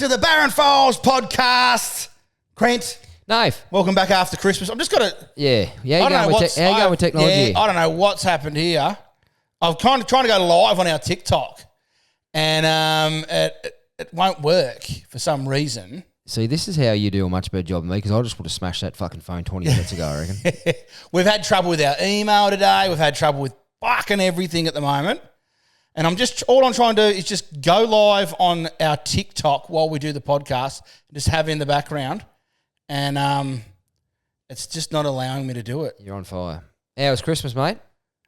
to the Barron Files podcast. Crent. Nave. Welcome back after Christmas. I've just got to... Yeah. How you going with technology? Yeah, I don't know what's happened here. I'm kind of trying to go live on our TikTok and it won't work for some reason. See, this is how you do a much better job than me because I just would have smashed that fucking phone 20 minutes ago, I reckon. We've had trouble with our email today. We've had trouble with fucking everything at the moment. And all I'm trying to do is just go live on our TikTok while we do the podcast and just have it in the background. And it's just not allowing me to do it. You're on fire. How was Christmas, mate?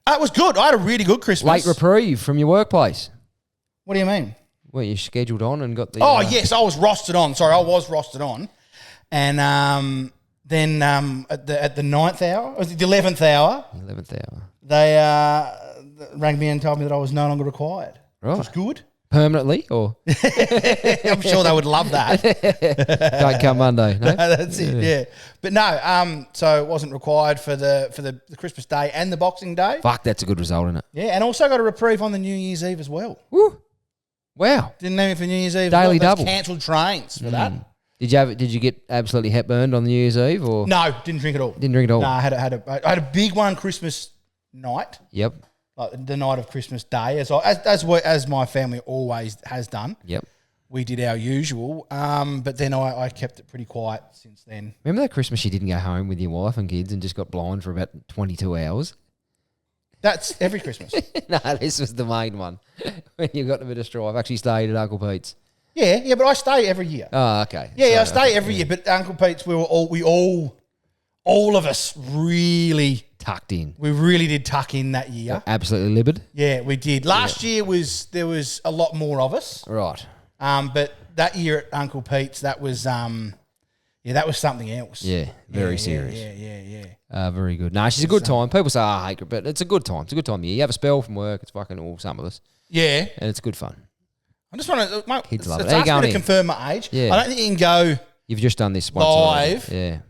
It was good. I had a really good Christmas. Late reprieve from your workplace. What do you mean? Well, you scheduled on and got the... Yes, I was rostered on. Sorry, I was rostered on. And then at the 9th hour, was it the 11th hour? 11th hour. They rang me and told me that I was no longer required. Right. Which was good. Permanently, or? I'm sure they would love that. Don't come Monday, no? That's it, yeah. But no, so it wasn't required for the Christmas Day and the Boxing Day. Fuck, that's a good result, isn't it? Yeah, and also got a reprieve on the New Year's Eve as well. Woo. Wow. Didn't need me for New Year's Eve. Daily double. Cancelled trains for that. Did you get absolutely het burned on the New Year's Eve, or? No, didn't drink at all. Didn't drink at all? No, I had a big one Christmas night. Yep. Like the night of Christmas Day, as my family always has done. Yep. We did our usual, but then I kept it pretty quiet since then. Remember that Christmas you didn't go home with your wife and kids and just got blind for about 22 hours? That's every Christmas. No, this was the main one. When you got a bit of straw. I've actually stayed at Uncle Pete's. Yeah, but I stay every year. Oh, okay. Yeah, I stay every year, but Uncle Pete's, all of us really... Tucked in. We really did tuck in that year. Absolutely livid. Yeah, we did. Last year there was a lot more of us. Right. But that year at Uncle Pete's, that was something else. Yeah, very serious. Yeah. Very good. No, she's a good time. People say, I hate it, but it's a good time. It's a good time of year. You have a spell from work. It's fucking all some of us. Yeah. And it's good fun. I just want to... Kids love it. It's asking me to confirm my age. Yeah. I don't think you can go... You've just done this once. Live. Yeah.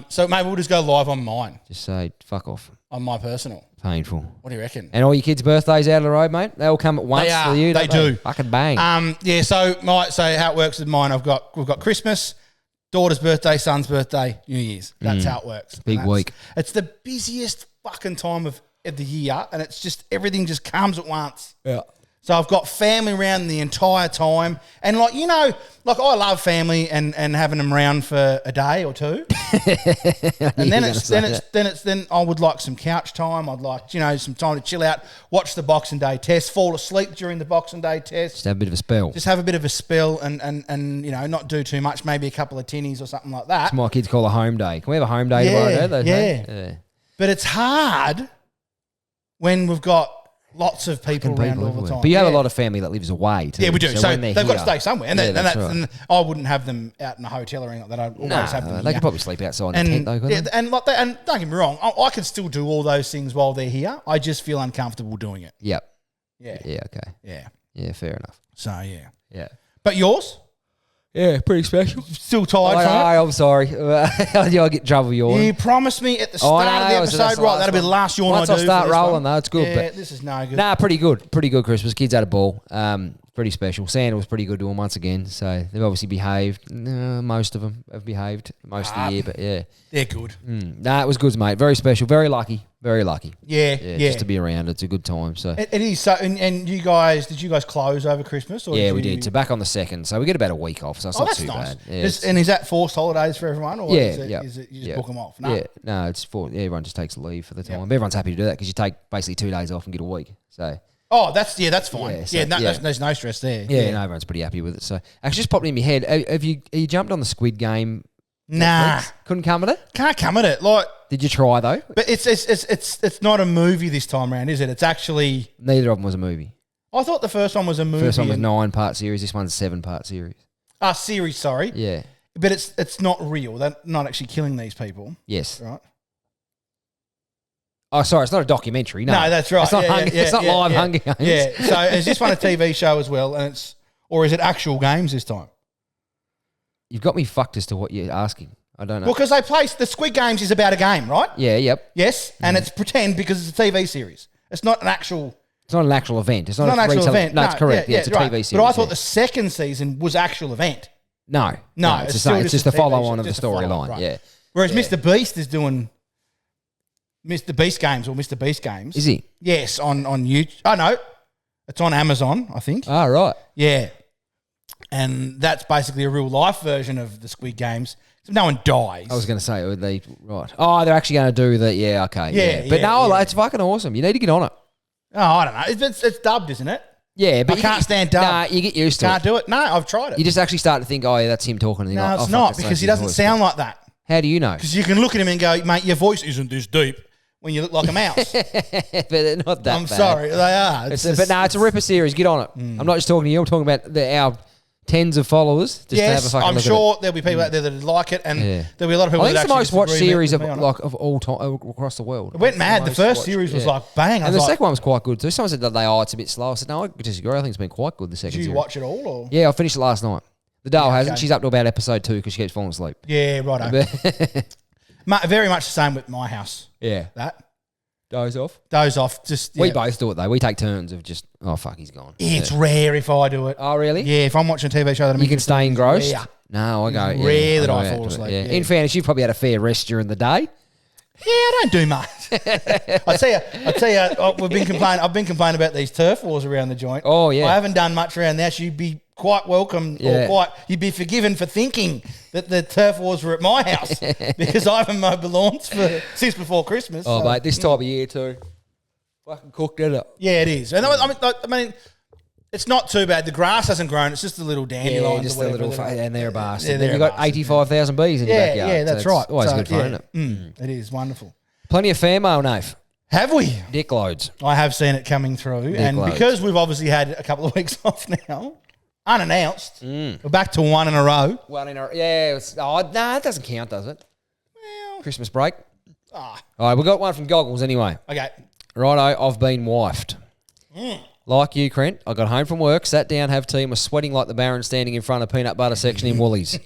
So maybe we'll just go live on mine. Just say, fuck off. On my personal. Painful. What do you reckon? And all your kids' birthdays out of the road, mate? They all come at once for you, They do. Fucking bang. So how it works with mine, we've got Christmas, daughter's birthday, son's birthday, New Year's. That's how it works. Big week. It's the busiest fucking time of the year, and it's just everything just comes at once. Yeah. So I've got family around the entire time. And I love family and having them around for a day or two. And then I would like some couch time. I'd like, some time to chill out, watch the Boxing Day test, fall asleep during the Boxing Day test. Just have a bit of a spell. Just have a bit of a spell and not do too much, maybe a couple of tinnies or something like that. It's my kids call a home day. Can we have a home day tomorrow? Yeah. But it's hard when we've got lots of people around all the time. But you have a lot of family that lives away too. Yeah, we do. So they've got to stay somewhere. And, and I wouldn't have them out in a hotel or anything like that. I'd always have them they here. could probably sleep outside in the tent though, couldn't they? And don't get me wrong, I can still do all those things while they're here. I just feel uncomfortable doing it. Yep. Yeah. Yeah, okay. Yeah. Yeah, fair enough. So, yeah. Yeah. But yours? Yeah, pretty special. Still tired from it? I'm sorry. I get in trouble yawning. You promised me at the start of the episode, that'll be the last yawn I do. Once I start rolling though, it's good. Yeah, this is no good. Nah, pretty good. Pretty good Christmas. Kids had a ball. Pretty special. Santa was pretty good to them once again. So they've obviously behaved. Most of them have behaved most of the year, but yeah. They're good. Nah, it was good, mate. Very special. Very lucky. Very lucky. Yeah. Just to be around. It's a good time. So it is. So, and you guys, did you guys close over Christmas? Or we did. So back on the 2nd. So we get about a week off. So it's not too nice. bad. Yeah, and is that forced holidays for everyone? Or is it you just book them off? No. Yeah, no, it's for everyone just takes leave for the time. But everyone's happy to do that because you take basically 2 days off and get a week. So. Oh, that's fine. Yeah, there's no stress there. Yeah, no, everyone's pretty happy with it. So actually just popped in my head. Have you jumped on the Squid Game? Nah. Netflix? Couldn't come at it? Can't come at it. Like, did you try though? But it's not a movie this time around, is it? It's actually... Neither of them was a movie. I thought the first one was a movie. First one was 9-part series. This one's 7-part series. Series, sorry. Yeah. But it's not real. They're not actually killing these people. Yes. Right. Oh, sorry, it's not a documentary. No, that's right. It's not live Hunger Games. Yeah. So is this one a TV show as well? Or is it actual games this time? You've got me fucked as to what you're asking. I don't know. Well, because the Squid Games is about a game, right? Yeah, yep. Yes, and it's pretend because it's a TV series. It's not an actual It's not an actual event. It's not an actual event. No, it's correct. Yeah, it's a TV series. But I thought the second season was actual event. No, it's just the follow-on of the storyline. Right. Yeah. Whereas Mr. Beast is doing Mr. Beast games or Mr. Beast games. Is he? Yes, on YouTube. Oh, no. It's on Amazon, I think. Oh, right. Yeah. And that's basically a real-life version of the Squid Games. So no one dies. I was going to say, right. Oh, they're actually going to do that. Yeah, okay. Yeah. But it's fucking awesome. You need to get on it. Oh, I don't know. It's dubbed, isn't it? Yeah, but I can't stand dubbed. Nah, you get used to it. Can't do it. No, I've tried it. You just actually start to think, oh, yeah, that's him talking. And no, it's not, because he doesn't sound like that. How do you know? Because you can look at him and go, mate, your voice isn't this deep when you look like a mouse. But they're not that I'm bad. sorry, they are. It's a ripper series. Get on it. I'm not just talking to you. I'm talking about our tens of followers. Just to have a fucking I'm look sure there'll be people out there that like it, and there'll be a lot of people. I think that it's the most watched series of all time across the world. It went mad. The first series was like bang, and the second one was quite good too. Someone said that it's a bit slow. I said no, I disagree. I think it's been quite good. The second. Did you series. watch it all? Or? Yeah, I finished it last night. The Dale hasn't. She's up to about episode 2 because she keeps falling asleep. Yeah, righto. Very much the same with my house. Yeah, that. Doze off. Just we both do it though. We take turns of just fuck, he's gone. It's rare if I do it. Oh really? Yeah, if I'm watching a TV show that you can stay engrossed. No, I go. It's rare that I fall asleep. Yeah. In fairness, you've probably had a fair rest during the day. Yeah, I don't do much. I tell you, I've been complaining about these turf wars around the joint. Oh yeah, I haven't done much around that. You'd be quite welcome, you'd be forgiven for thinking that the turf wars were at my house because I haven't mowed the lawns since before Christmas. Oh mate, this time of year too, fucking cooked it up. Yeah, it is. And I mean, it's not too bad. The grass hasn't grown. It's just a little dandelion. Yeah, just a little, and they're a bastard. Yeah, then you've got 85,000 bees in your backyard. Yeah, that's right. Always good fun, isn't it? It is wonderful. Plenty of fan mail, Nath. Have we? Dick loads. I have seen it coming through. Because we've obviously had a couple of weeks off now, unannounced, we're back to one in a row. Yeah. It doesn't count, does it? Well, Christmas break. All right, we got one from Goggles anyway. Okay. Righto, I've been wifed. Like you, Crent, I got home from work, sat down, have tea, and was sweating like the Baron standing in front of peanut butter section in Woolies.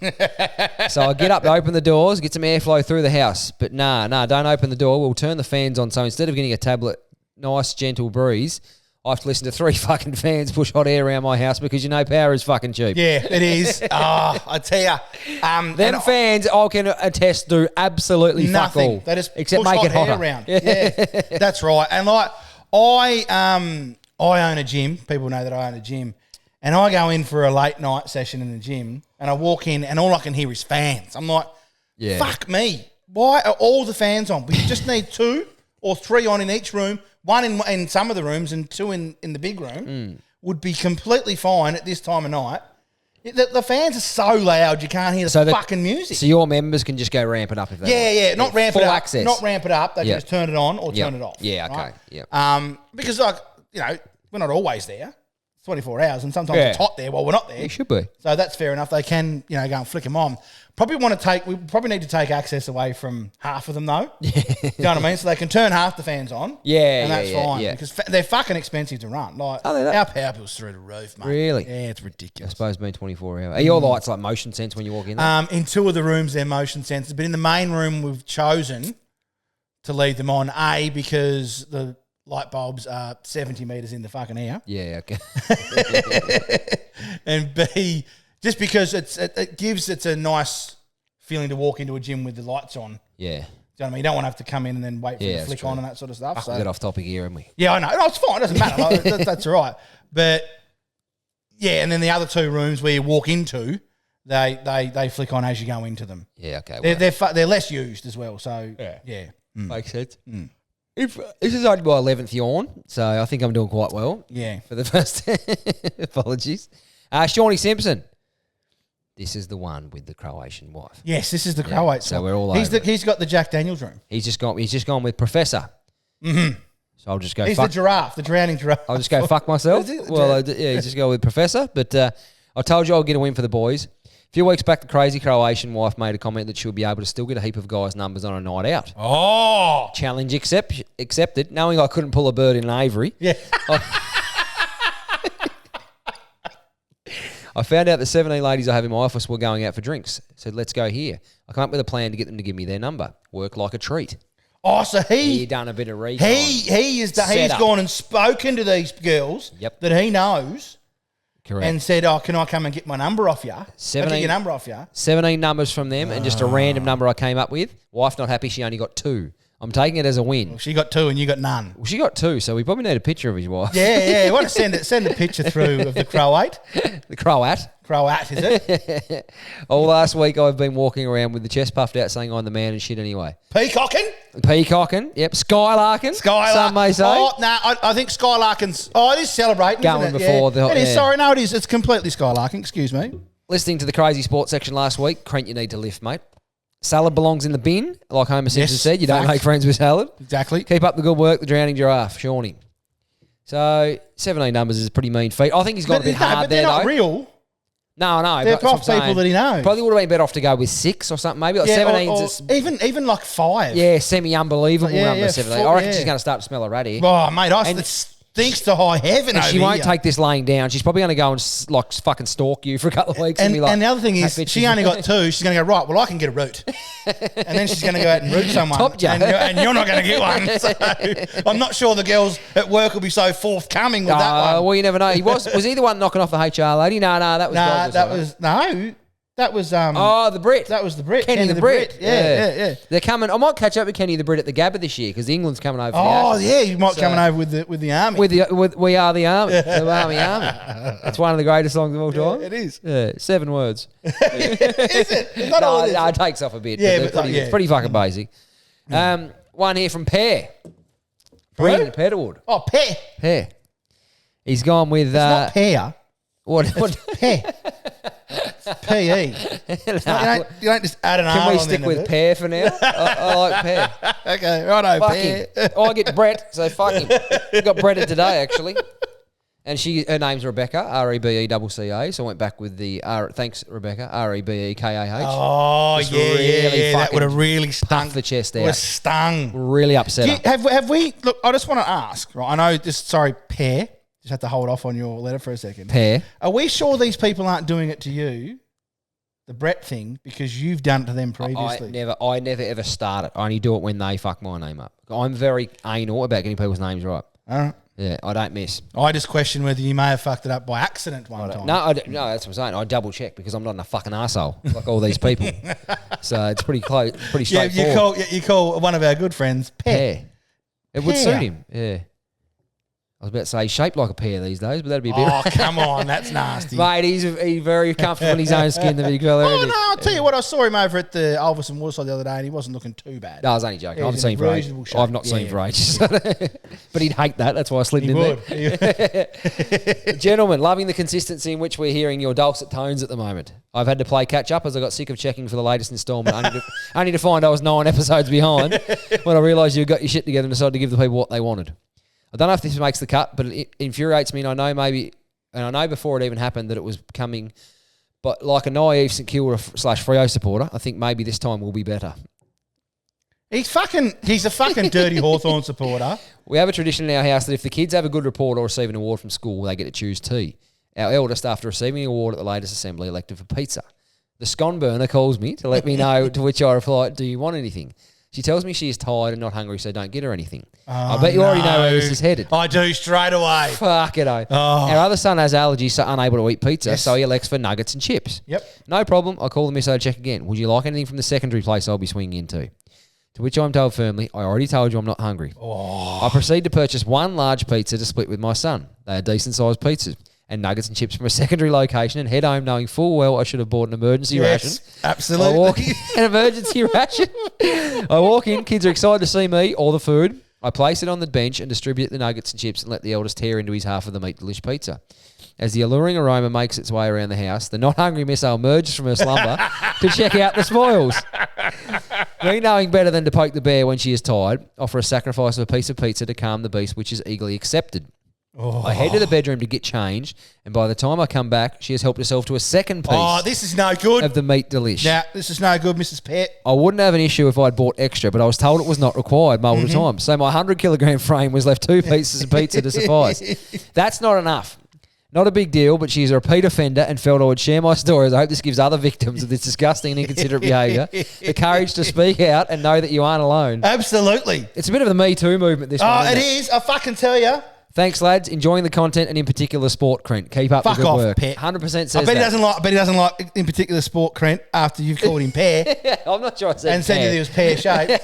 So I get up to open the doors, get some airflow through the house. But nah, don't open the door. We'll turn the fans on. So instead of getting a tablet, nice, gentle breeze, I have to listen to 3 fucking fans push hot air around my house because power is fucking cheap. Yeah, it is. I tell you. Them fans, I can attest, do absolutely nothing. Fuck all. They just except push make hot it hotter. air around. Yeah, that's right. And like, I own a gym. People know that I own a gym. And I go in for a late night session in the gym and I walk in and all I can hear is fans. I'm like, fuck me. Why are all the fans on? We just need 2 or 3 on in each room, 1 in some of the rooms and 2 in the big room. Would be completely fine at this time of night. The fans are so loud you can't hear the fucking music. So your members can just go ramp it up if they want. Not ramp it up. Access. Not ramp it up. They can just turn it on or turn it off. Yeah, okay. Right? Yeah. Because we're not always there. It's 24 hours, and sometimes it's hot there while we're not there. It should be. So that's fair enough. They can, go and flick them on. We probably need to take access away from half of them though. Yeah. You know what I mean? So they can turn half the fans on. Yeah, and that's fine because they're fucking expensive to run. Like our power bill's through the roof, mate. Really? Yeah, it's ridiculous. I suppose being 24 hours. Are your lights like motion sense when you walk in there? In 2 of the rooms they're motion sensors, but in the main room we've chosen to leave them on. Because the light bulbs are 70 metres in the fucking air. Yeah, okay. And B, just because it's a nice feeling to walk into a gym with the lights on. Yeah. Do you know what I mean? You don't want to have to come in and then wait for it to flick on and that sort of stuff. We'll get off topic here, haven't we? Yeah, I know. No, it's fine. It doesn't matter. That's all right. But, yeah, and then the other 2 rooms where you walk into, they flick on as you go into them. Yeah, okay. They're less used as well. So, yeah. Makes sense. This is only my 11th yawn, so I think I'm doing quite well. Yeah. For the first apologies. Shawnee Simpson. This is the one with the Croatian wife. Yes, this is the Croatian. So we're all over. He's got the Jack Daniels room. He's just gone with Professor. Mm-hmm. So I'll just go. He's the giraffe, the drowning giraffe. I'll just go fuck myself. Well, he's just go with Professor. But I told you I'll get a win for the boys. A few weeks back, the crazy Croatian wife made a comment that she'll be able to still get a heap of guys' numbers on a night out. Oh! Challenge accepted. Knowing I couldn't pull a bird in an aviary. Yeah. I found out the 17 ladies I have in my office were going out for drinks. Said, let's go here. I come up with a plan to get them to give me their number. Work like a treat. Oh, so He done a bit of recon. he's Set gone and spoken to these girls that he knows. Correct. And said, "Oh, can I come and get my number off you? 17 your number off you." 17 numbers from them, and just a random number I came up with. Wife not happy. She only got 2. I'm taking it as a win. Well, she got 2 and you got none. Well, she got 2, so we probably need a picture of his wife. Yeah. You want to send a picture through of the Croat. The Croat. Croat, is it? All last week I've been walking around with the chest puffed out saying I'm the man and shit anyway. Peacocking? Yep. Skylarking. Some may say. Oh, no, I think Skylarking's... Oh, it is celebrating, Going isn't it? before the... It is. Sorry, no, it is. It's completely Skylarking. Excuse me. Listening to the crazy sports section last week, Crent, you need to lift, mate. Salad belongs in the bin, like Homer Simpson said. You don't make friends with salad. Exactly. Keep up the good work, the drowning giraffe, Shawnee. So, 17 numbers is a pretty mean feat. I think he's got a bit hard there, though. They're not real. No. They're off people that he knows. Probably would have been better off to go with 6 or something, maybe. Like 17's even like 5. Yeah, semi-unbelievable number, 17. I reckon she's going to start to smell a rat here. Oh, mate, it stinks to high heaven over she won't take this laying down. She's probably going to go and fucking stalk you for a couple of weeks. And be like, the other thing is, she only got 2. She's going to go, right, well, I can get a root. And then she's going to go out and root someone. Top joke. And you're not going to get one. So I'm not sure the girls at work will be so forthcoming with that one. Well, you never know. Was he the one knocking off the HR lady? No, that was That was the Brit. That was the Brit. Kenny the Brit. Yeah. They're coming. I might catch up with Kenny the Brit at the Gabba this year because England's coming over. You might coming over with the army. With We Are the Army. The Army. It's one of the greatest songs of all time. It is. 7 words. Is it? It's not all it is. No, it takes off a bit. Yeah, it's pretty fucking basic. One here from Pear. Brendan Petterwood. Oh, Pear. He's gone with. It's not pear. What? Pear. P-E. You don't just add an R Can we on stick the with pear for now? I like pear. Okay, righto, Fuck pear. him. I get Brett, so fuck him. We got Bretted today, actually. And her name's Rebecca, R-E-B-E-C-C-A, so I went back with the thanks, Rebecca, R-E-B-E-K-A-H. Oh, yeah. That would have really stung the chest out. Would have stung. Really upset her. Have we... Look, I just want to ask, right? I know this... Sorry, pear. Just have to hold off on your letter for a second. Pear. Are we sure these people aren't doing it to you, the Brett thing, because you've done it to them previously? I never ever start it. I only do it when they fuck my name up. I'm very anal about getting people's names right. All right. Yeah, I don't miss. I just question whether you may have fucked it up by accident one time. No, that's what I'm saying. I double check because I'm not a fucking arsehole like all these people. So it's pretty close, pretty straightforward. You call one of our good friends Pear. It would suit him. Yeah. I was about to say he's shaped like a pear these days, but that'd be a bit... Oh, come on, that's nasty. Mate, he's very comfortable in his own skin, the big fella. Oh, no, I'll tell you what, I saw him over at the Elvis and Waterside the other day and he wasn't looking too bad. No, I was only joking. I haven't seen him for ages. I've not seen him for ages. But he'd hate that. That's why I slid in there. Gentlemen, loving the consistency in which we're hearing your dulcet tones at the moment. I've had to play catch up as I got sick of checking for the latest instalment, only to find I was 9 episodes behind when I realised you got your shit together and decided to give the people what they wanted. I don't know if this makes the cut, but it infuriates me, and I know before it even happened that it was coming, but like a naive St Kilda / Freo supporter, I think maybe this time will be better. He's a fucking dirty Hawthorn supporter. We have a tradition in our house that if the kids have a good report or receive an award from school, they get to choose tea. Our eldest, after receiving the award at the latest assembly, elected for pizza. The scone burner calls me to let me know, to which I reply, "Do you want anything?" She tells me she is tired and not hungry, so don't get her anything. I bet you already know where this is headed. I do, straight away. Fuck it, Our other son has allergies, so unable to eat pizza, so he elects for nuggets and chips. Yep. No problem. I call the misso to check again. Would you like anything from the secondary place I'll be swinging into? To which I'm told firmly, I already told you I'm not hungry. I proceed to purchase one large pizza to split with my son. They are decent-sized pizzas. And nuggets and chips from a secondary location and head home knowing full well I should have bought an emergency ration. Absolutely. I walk in, an emergency ration. I walk in, kids are excited to see me or the food. I place it on the bench and distribute the nuggets and chips and let the eldest tear into his half of the meat delish pizza. As the alluring aroma makes its way around the house, the not hungry missile emerges from her slumber to check out the spoils. Me knowing better than to poke the bear when she is tired, offer a sacrifice of a piece of pizza to calm the beast, which is eagerly accepted. I head to the bedroom to get changed, and by the time I come back, she has helped herself to a second piece. This is no good. Of the meat delish. Yeah, this is no good, Mrs. Pett. I wouldn't have an issue if I'd bought extra, but I was told it was not required multiple times. So my 100-kilogram frame was left 2 pieces of pizza to suffice. That's not enough. Not a big deal, but she's a repeat offender and felt I would share my stories. I hope this gives other victims of this disgusting and inconsiderate behaviour the courage to speak out and know that you aren't alone. Absolutely. It's a bit of the Me Too movement, this one. Oh, it is. I fucking tell you. Thanks, lads. Enjoying the content and in particular sport, Crent. Keep up the good work. Pet. 100% says I bet that. he doesn't like in particular sport, Crent, after you've called him pear. I'm not sure I said and said that he was pear shaped.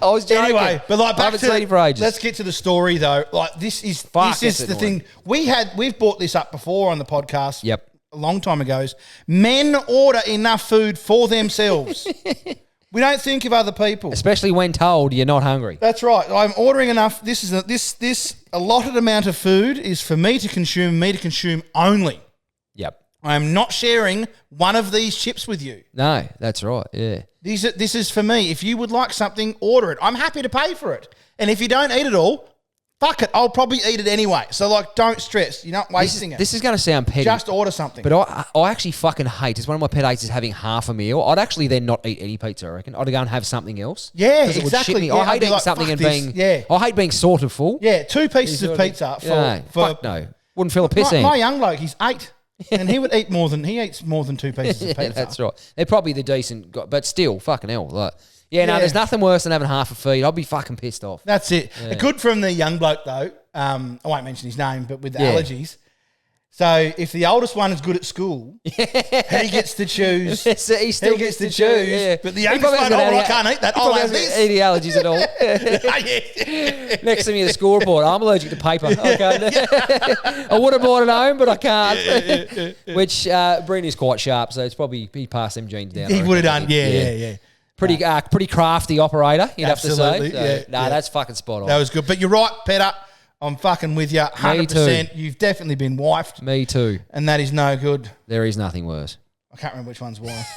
I was joking. Anyway, but like back to seen it for ages. Let's get to the story though. Like this is the thing. We've brought this up before on the podcast. Yep. A long time ago. Men order enough food for themselves. We don't think of other people. Especially when told you're not hungry. That's right. I'm ordering enough. This allotted amount of food is for me to consume only. Yep. I am not sharing one of these chips with you. No, that's right. Yeah. This is for me. If you would like something, order it. I'm happy to pay for it. And if you don't eat it all, fuck it. I'll probably eat it anyway. So, like, don't stress. You're not wasting it. This is going to sound petty. Just order something. But I actually fucking hate, it's one of my pet hates is having half a meal. I'd actually then not eat any pizza, I reckon. I'd go and have something else. Yeah, 'Cause it would exactly. shit me. Yeah, I I'd hate be eating like, something fuck and this. being... Yeah. I hate being sort of full. Yeah, 2 pieces of pizza fuck no. Wouldn't fill a piss in. My young bloke, he's 8. And he eats more than 2 pieces of pizza. That's right. They're probably the decent guy, but still, fucking hell. Like, no, there's nothing worse than having half a feed. I'll be fucking pissed off. That's it. Yeah. Good from the young bloke, though. I won't mention his name, but with the allergies. So if the oldest one is good at school, he gets to choose. He still gets to choose. Yeah. But the youngest one, I can't eat that. I'll have this. Eating allergies at all. Next to me in the school report, I'm allergic to paper. I would have bought it home, but I can't. Which Breen is quite sharp, so it's probably he passed them genes down. He would have done. Yeah. Pretty crafty operator, you'd Absolutely, have to say. So, that's fucking spot on. That was good. But you're right, Peter. I'm fucking with you 100%. You've definitely been wifed. Me too. And that is no good. There is nothing worse. I can't remember which one's wife.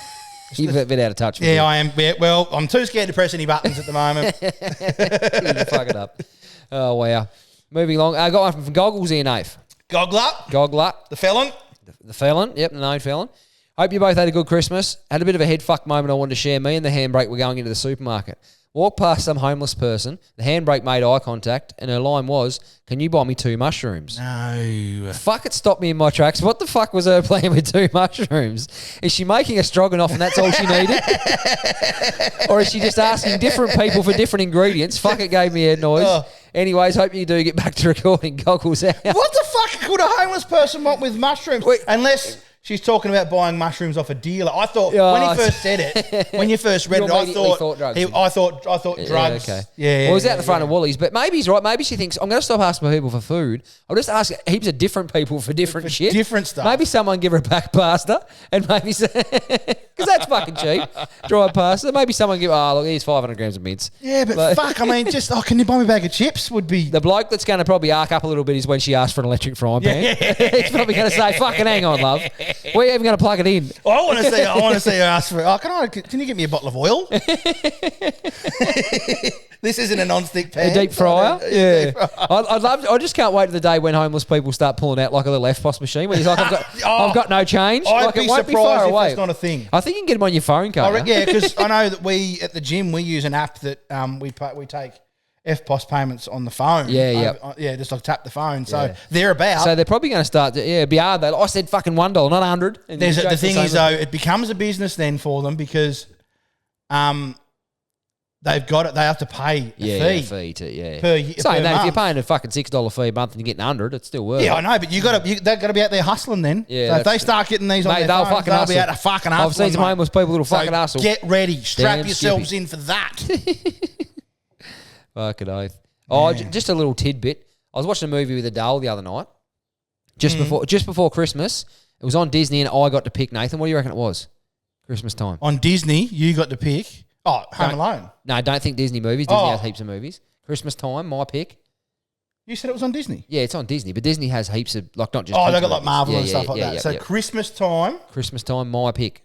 You're a bit out of touch with me. I am. Yeah, well, I'm too scared to press any buttons at the moment. You fuck it up. Oh, wow. Moving along. I got one from Goggles here, Nath. Goggler. The felon. The felon. Yep, the known felon. Hope you both had a good Christmas. Had a bit of a head fuck moment I wanted to share. Me and the handbrake were going into the supermarket. Walked past some homeless person. The handbrake made eye contact, and her line was, "Can you buy me 2 mushrooms?" No. Fuck, it stopped me in my tracks. What the fuck was her plan with 2 mushrooms? Is she making a stroganoff and that's all she needed? Or is she just asking different people for different ingredients? Fuck, it gave me head noise. Oh. Anyways, hope you do get back to recording. Goggles out. What the fuck could a homeless person want with mushrooms? Unless... She's talking about buying mushrooms off a dealer. I thought when he first said it, when you first read it, I thought drugs. I thought drugs. Okay. Yeah. Well, it was out the front of Woolies, but maybe he's right. Maybe she thinks I'm going to stop asking people for food. I'll just ask heaps of different people for different shit, different stuff. Maybe someone give her a back pasta, and maybe because that's fucking cheap, dried pasta. Maybe someone give look, here's 500 grams of mince. Yeah, but fuck, I mean, just can you buy me a bag of chips? Would be the bloke that's going to probably arc up a little bit is when she asks for an electric frying pan. He's probably going to say, "Fucking hang on, love, we're even going to plug it in." I want to see her ask for. Can you get me a bottle of oil? This isn't a non-stick pan. A deep fryer. Yeah. I just can't wait to the day when homeless people start pulling out like a little FPOS machine. When he's like, I've got no change. I'd be surprised if that's not a thing. I think you can get them on your phone, can't you? Yeah, because I know that we at the gym we use an app that we take FPOS payments on the phone. Yeah, just like tap the phone. So they're about. So they're probably going to start to, be hard. I said fucking $1, not 100. The thing is, though, it becomes a business then for them because they've got it. They have to pay a fee. Per year. Saying that, if you're paying a fucking $6 fee a month and you're getting 100, it's still worth it. Yeah, I know, but they've got to be out there hustling then. Yeah, so if they start getting these on their phones, they'll be out there fucking hustling. I've seen some homeless people that'll fucking hustle. Get ready. Strap yourselves in for that. Fucking oath. Oh, just a little tidbit. I was watching a movie with Adele the other night, just before Christmas. It was on Disney, and I got to pick. Nathan, what do you reckon it was? Christmas time on Disney. You got to pick. Oh, Home Alone. No, don't think Disney movies. Disney has heaps of movies. Christmas time, my pick. You said it was on Disney. Yeah, it's on Disney, but Disney has heaps of not just. Oh, they got like Marvel and stuff like that. So Christmas time. Christmas time, my pick.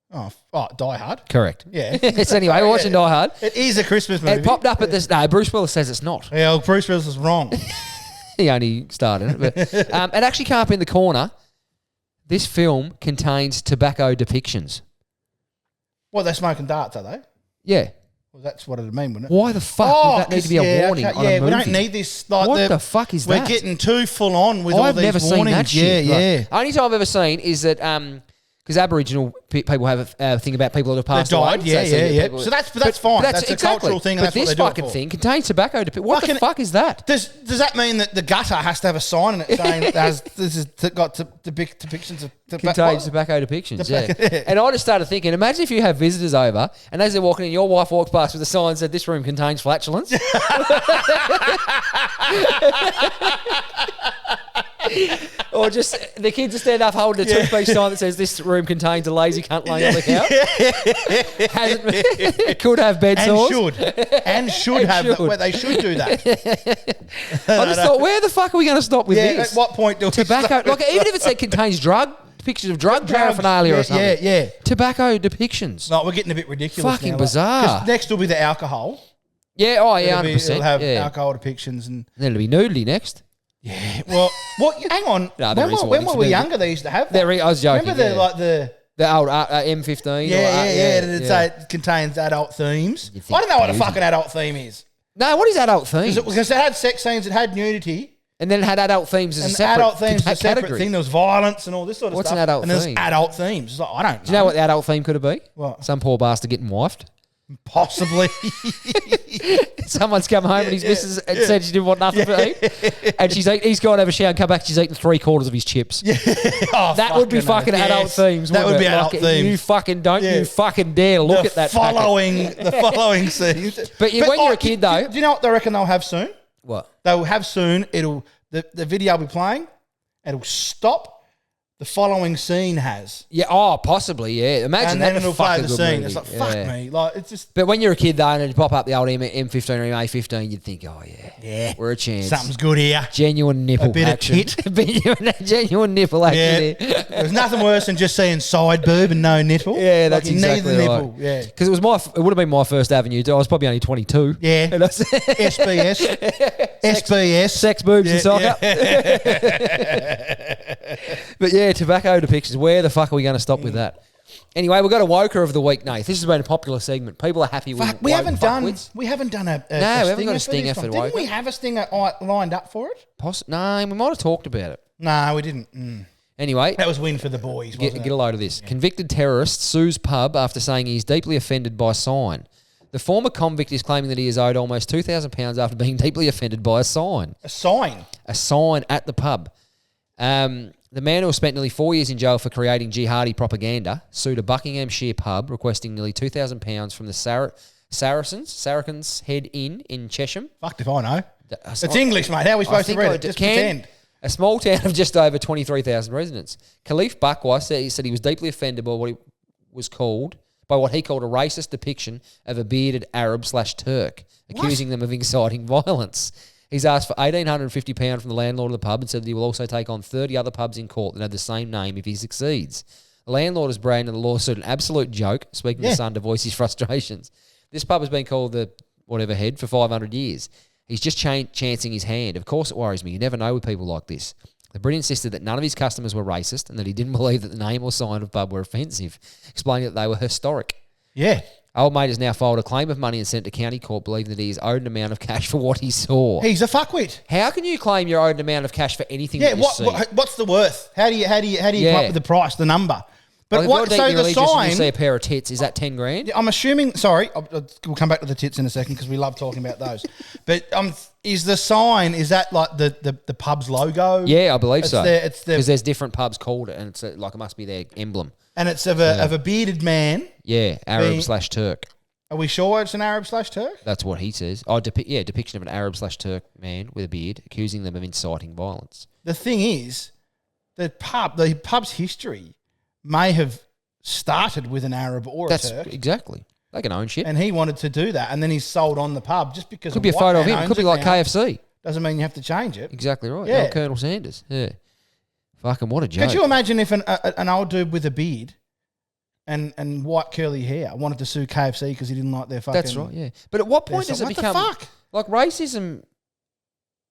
Oh, Die Hard. Correct. Yeah. It's anyway, we're watching Die Hard. It is a Christmas movie. It popped up at this. No, Bruce Willis says it's not. Yeah, well, Bruce Willis is wrong. He only started it. But, it actually came up in the corner. This film contains tobacco depictions. What, they're smoking darts, are they? Yeah. Well, that's what it'd mean, wouldn't it? Why the fuck would that need to be a warning on a movie? We don't need this. Like what the fuck is that? We're getting too full on with all these warnings. I've never seen that shit. Yeah. Only time I've ever seen is that because Aboriginal people have a thing about people that have passed away. Yeah. So that's fine. That's a cultural thing. But this fucking thing contains tobacco. What the fuck is that? Does that mean that the gutter has to have a sign in it saying it has this has got depictions of contains tobacco depictions? Yeah. And I just started thinking, imagine if you have visitors over and as they're walking in, your wife walks past with a sign that said, "This room contains flatulence." Or just the kids are standing up holding a toothpaste sign that says this room contains a lazy cunt laying on the couch. Could have bed sores. And should have. Well, they should do that. I just thought, where the fuck are we going to stop with this? At what point do we tobacco? Like even if it said contains pictures of drug paraphernalia or something. Yeah. Tobacco depictions. No, we're getting a bit ridiculous. Fucking now, bizarre. 'Cause next will be the alcohol. Yeah. Oh yeah. 100%. It'll have alcohol depictions and then it'll be nudity next. Yeah. Well, hang on. No, when we were younger, they used to have that. I was joking. Remember the old M15? It contains adult themes. I don't know what a fucking adult theme is. No, what is adult themes? Because it had sex scenes, it had nudity. And then it had adult themes as a separate adult themes is a separate category. thing. There was violence and all this sort of What's stuff. an adult theme? And there's adult themes. It's like, I don't know. Do you know what the adult theme could have been? What? Some poor bastard getting wifed. Possibly. Someone's come home and his missus said she didn't want nothing to eat. And he's gone to have a shower and come back, she's eaten 3/4 of his chips. Yeah. That would be fucking adult themes. That would be adult themes. You fucking you fucking dare look at that. The following scenes. But when you're a kid though. Do you know what they reckon they'll have soon? What? They'll have soon, the video will be playing, it'll stop. The following scene has. Yeah, possibly, yeah. Imagine and that. And then it'll play the scene. Movie. It's like, fuck me. Like, it's just. But when you're a kid, though, and it'd pop up the old M15 or MA15, you'd think, oh, yeah. We're a chance. Something's good here. Genuine nipple action. A bit of tit. Genuine nipple action here. There's nothing worse than just seeing side boob and no nipple. Yeah, that's exactly right. Nipple. Yeah. Because it would have been my first avenue. I was probably only 22. Yeah. SBS. SBS. Sex, boobs and soccer. But yeah, tobacco depictions. Where the fuck are we going to stop with that? Anyway, we've got a woker of the week, Nath. This has been a popular segment. People are happy with we haven't done a we haven't got a stinger for the woker. Didn't we have a stinger lined up for it? No, we might have talked about it. No, we didn't. Anyway. That was win for the boys, wasn't it? Get a load of this. Yeah. Convicted terrorist sues pub after saying he's deeply offended by sign. The former convict is claiming that he is owed almost £2,000 after being deeply offended by a sign. A sign? A sign at the pub. The man who spent nearly 4 years in jail for creating jihadi propaganda sued a Buckinghamshire pub requesting nearly £2,000 from the Saracens Head in Chesham. Fucked if I know. It's English, mate. How are we supposed to read it? Just pretend. A small town of just over 23,000 residents. Khalif Bakwa said he was deeply offended by what he called a racist depiction of a bearded Arab/Turk, accusing them of inciting violence. He's asked for £1,850 from the landlord of the pub and said that he will also take on 30 other pubs in court that have the same name if he succeeds. The landlord has branded the lawsuit an absolute joke, speaking to Sun to voice his frustrations. This pub has been called the whatever head for 500 years. He's just chancing his hand. Of course it worries me. You never know with people like this. The Brit insisted that none of his customers were racist and that he didn't believe that the name or sign of pub were offensive, explaining that they were historic. Yeah. Old mate has now filed a claim of money and sent to county court, believing that he is owed an amount of cash for what he saw. He's a fuckwit. How can you claim you're owed an amount of cash for anything that you see? What's the worth? How do you come up with the price, the number? But so the sign, you see a pair of tits, is that 10 grand? I'm assuming, we'll come back to the tits in a second because we love talking about those. But is the sign, is that like the pub's logo? Yeah, I believe so. Because there's different pubs called it and it's like it must be their emblem. And it's of a bearded man. Yeah, Arab/Turk. Are we sure it's an Arab/Turk? That's what he says. Depiction of an Arab/Turk man with a beard accusing them of inciting violence. The thing is, the pub's history may have started with an Arab or a Turk. Exactly. They can own shit. And he wanted to do that, and then he sold on the pub just because could be a photo of him. Could be like KFC. Doesn't mean you have to change it. Exactly right. Yeah. Colonel Sanders. Yeah. Fucking what a joke. Could you imagine if an old dude with a beard and white curly hair wanted to sue KFC because he didn't like their fucking... That's right, yeah. But at what point does it become... What the fuck? Like racism...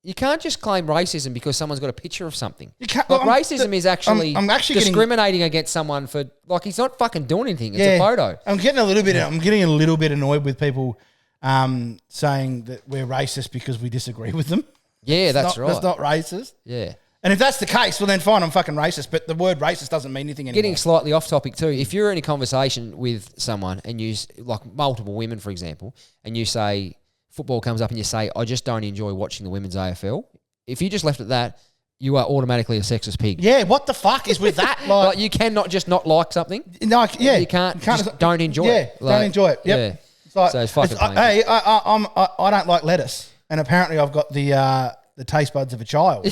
You can't just claim racism because someone's got a picture of something. You can't, racism is actually, I'm actually discriminating against someone for... Like, he's not fucking doing anything. It's a photo. I'm getting a little bit annoyed with people saying that we're racist because we disagree with them. Yeah, that's right. That's not racist. Yeah. And if that's the case, well then fine, I'm fucking racist. But the word racist doesn't mean anything anymore. Getting slightly off topic too, if you're in a conversation with someone and you, like multiple women, for example, and you say, football comes up and you say, I just don't enjoy watching the women's AFL. If you just left it that, you are automatically a sexist pig. Yeah, what the fuck is with that? Like you cannot just not like something. No, yeah. You can't just don't enjoy it. Yeah, don't enjoy it. Yep. Yeah. It's like, So it's fucking painful. hey, I don't like lettuce. And apparently I've got the taste buds of a child,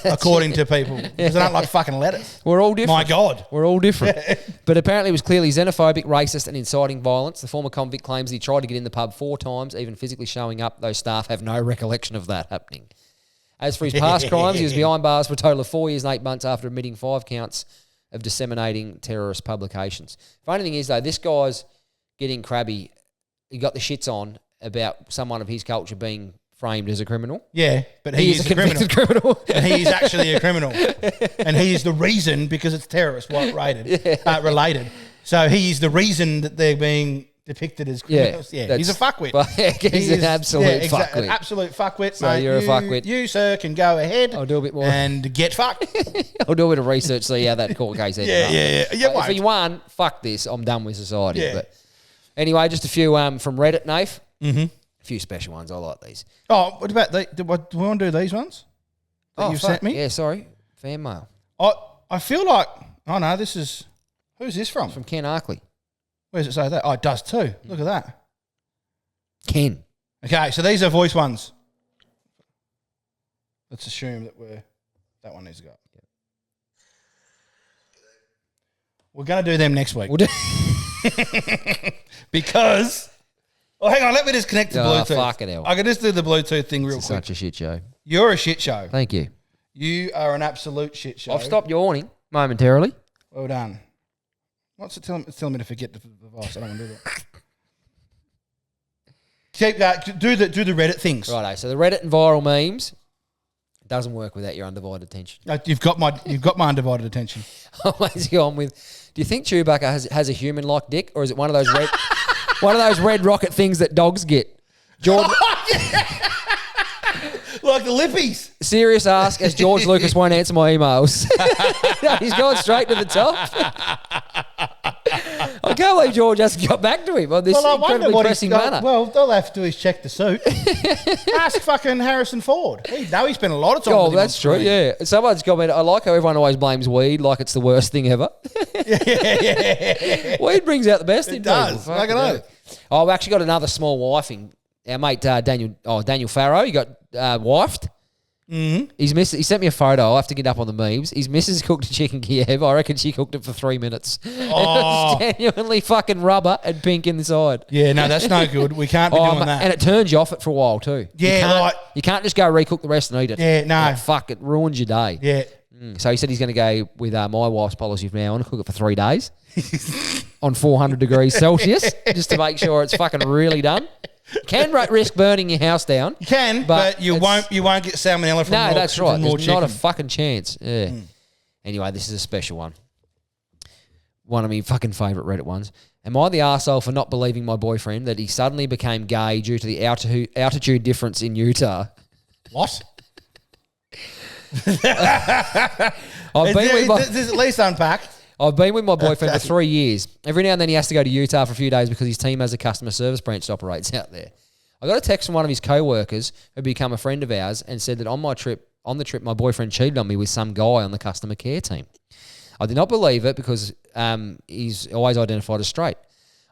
according to people, because I don't like fucking lettuce. We're all different. My God. We're all different. But apparently it was clearly xenophobic, racist and inciting violence. The former convict claims he tried to get in the pub 4 times, even physically showing up. Those staff have no recollection of that happening. As for his past crimes, he was behind bars for a total of 4 years and 8 months after admitting 5 counts of disseminating terrorist publications. Funny thing is, though, this guy's getting crabby. He got the shits on about someone of his culture being framed as a criminal. Yeah, but he is a convicted criminal. And he is actually a criminal. And he is the reason, because it's terrorist related. So he is the reason that they're being depicted as criminals. Yeah, he's a fuckwit. He's an absolute fuckwit. An absolute fuckwit. So you're a fuckwit. You, sir, can go ahead. I'll do a bit more. And get fucked. I'll do a bit of research, see how that court case ends up. Yeah. If you won, fuck this. I'm done with society. Yeah. But anyway, just a few from Reddit, Nath. Mm-hmm. A few special ones. I like these. Oh, what about do we want to do these ones that you've sent me? Yeah, sorry. Fan mail. I feel like, this is, who's this from? From Ken Arkley. Where does it say that? Oh, it does too. Look at that. Ken. Okay, so these are voice ones. Let's assume that one needs to go. We're going to do them next week. We'll do because... Oh, hang on. Let me just connect to Bluetooth. Fucking hell. I can just do the Bluetooth thing real quick. Such a shit show. You're a shit show. Thank you. You are an absolute shit show. I've stopped yawning momentarily. Well done. What's it telling? It's telling me to forget the device. I don't want to do that. Keep that. Do the Reddit things. Righto. So the Reddit and viral memes doesn't work without your undivided attention. You've got my undivided attention. Always go on with. Do you think Chewbacca has a human-like dick, or is it one of those red rocket things that dogs get? George, like the lippies. Serious ask, as George Lucas won't answer my emails. He's going straight to the top. I can't believe George hasn't got back to him on this incredibly pressing manner. Well, all they have to do is check the suit. Ask fucking Harrison Ford. We know he spent a lot of time with him. That's true, yeah. Someone's commented, I like how everyone always blames weed like it's the worst thing ever. Yeah. Weed brings out the best in people. It does. I don't know. Oh, I've actually got another small wifing. Our mate Daniel Farrow, he got wifed. Mm-hmm. He sent me a photo. I'll have to get up on the memes. His missus cooked a chicken Kiev. I reckon she cooked it for 3 minutes. Oh. It was genuinely fucking rubber and pink inside. Yeah, no, that's no good. We can't be doing that. And it turns you off it for a while too. Yeah, you can't just go recook the rest and eat it. Yeah, no. Like, fuck, it ruins your day. Yeah. So he said he's going to go with my wife's policy from now on, cook it for 3 days on 400 degrees Celsius just to make sure it's fucking really done. Can risk burning your house down. You can, but you won't get salmonella from No, that's right. There's chicken. not a fucking chance. Yeah. Anyway, this is a special one. One of my fucking favourite Reddit ones. Am I the arsehole for not believing my boyfriend that he suddenly became gay due to the altitude difference in Utah? What? Let's at least unpack. I've been with my boyfriend for 3 years. Every now and then he has to go to Utah for a few days because his team has a customer service branch that operates out there. I got a text from one of his co-workers who become a friend of ours and said that on the trip, my boyfriend cheated on me with some guy on the customer care team. I did not believe it because he's always identified as straight.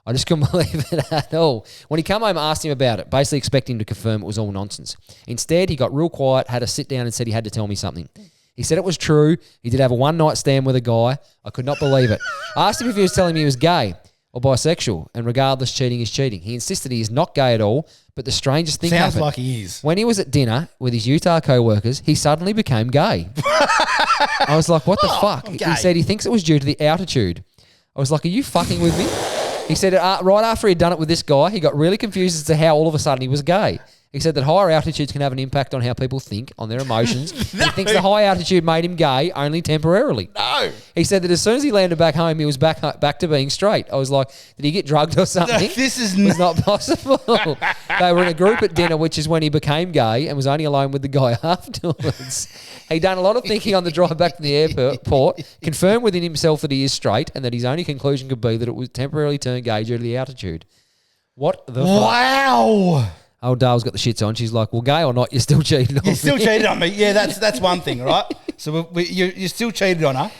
I just couldn't believe it at all. When he came home, I asked him about it, basically expecting him to confirm it was all nonsense. Instead, he got real quiet, had a sit down and said he had to tell me something. He said it was true. He did have a one-night stand with a guy. I could not believe it. I asked him if he was telling me he was gay or bisexual, and regardless, cheating is cheating. He insisted he is not gay at all, but the strangest thing happened. Sounds like he is. When he was at dinner with his Utah co-workers, he suddenly became gay. I was like, what the fuck? He said he thinks it was due to the altitude. I was like, are you fucking with me? He said right after he'd done it with this guy, he got really confused as to how all of a sudden he was gay. He said that higher altitudes can have an impact on how people think, on their emotions. He thinks the high altitude made him gay only temporarily. No. He said that as soon as he landed back home, he was back to being straight. I was like, did he get drugged or something? This is It's not possible. They were in a group at dinner, which is when he became gay and was only alone with the guy afterwards. He'd done a lot of thinking on the drive back to the airport, confirmed within himself that he is straight and that his only conclusion could be that it was temporarily turned gay due to the altitude. What the fuck? Wow. Old Dale's got the shits on. She's like, well, gay or not, you're still cheating on me. You still cheated on me. Yeah, that's one thing, right? So you still cheated on her.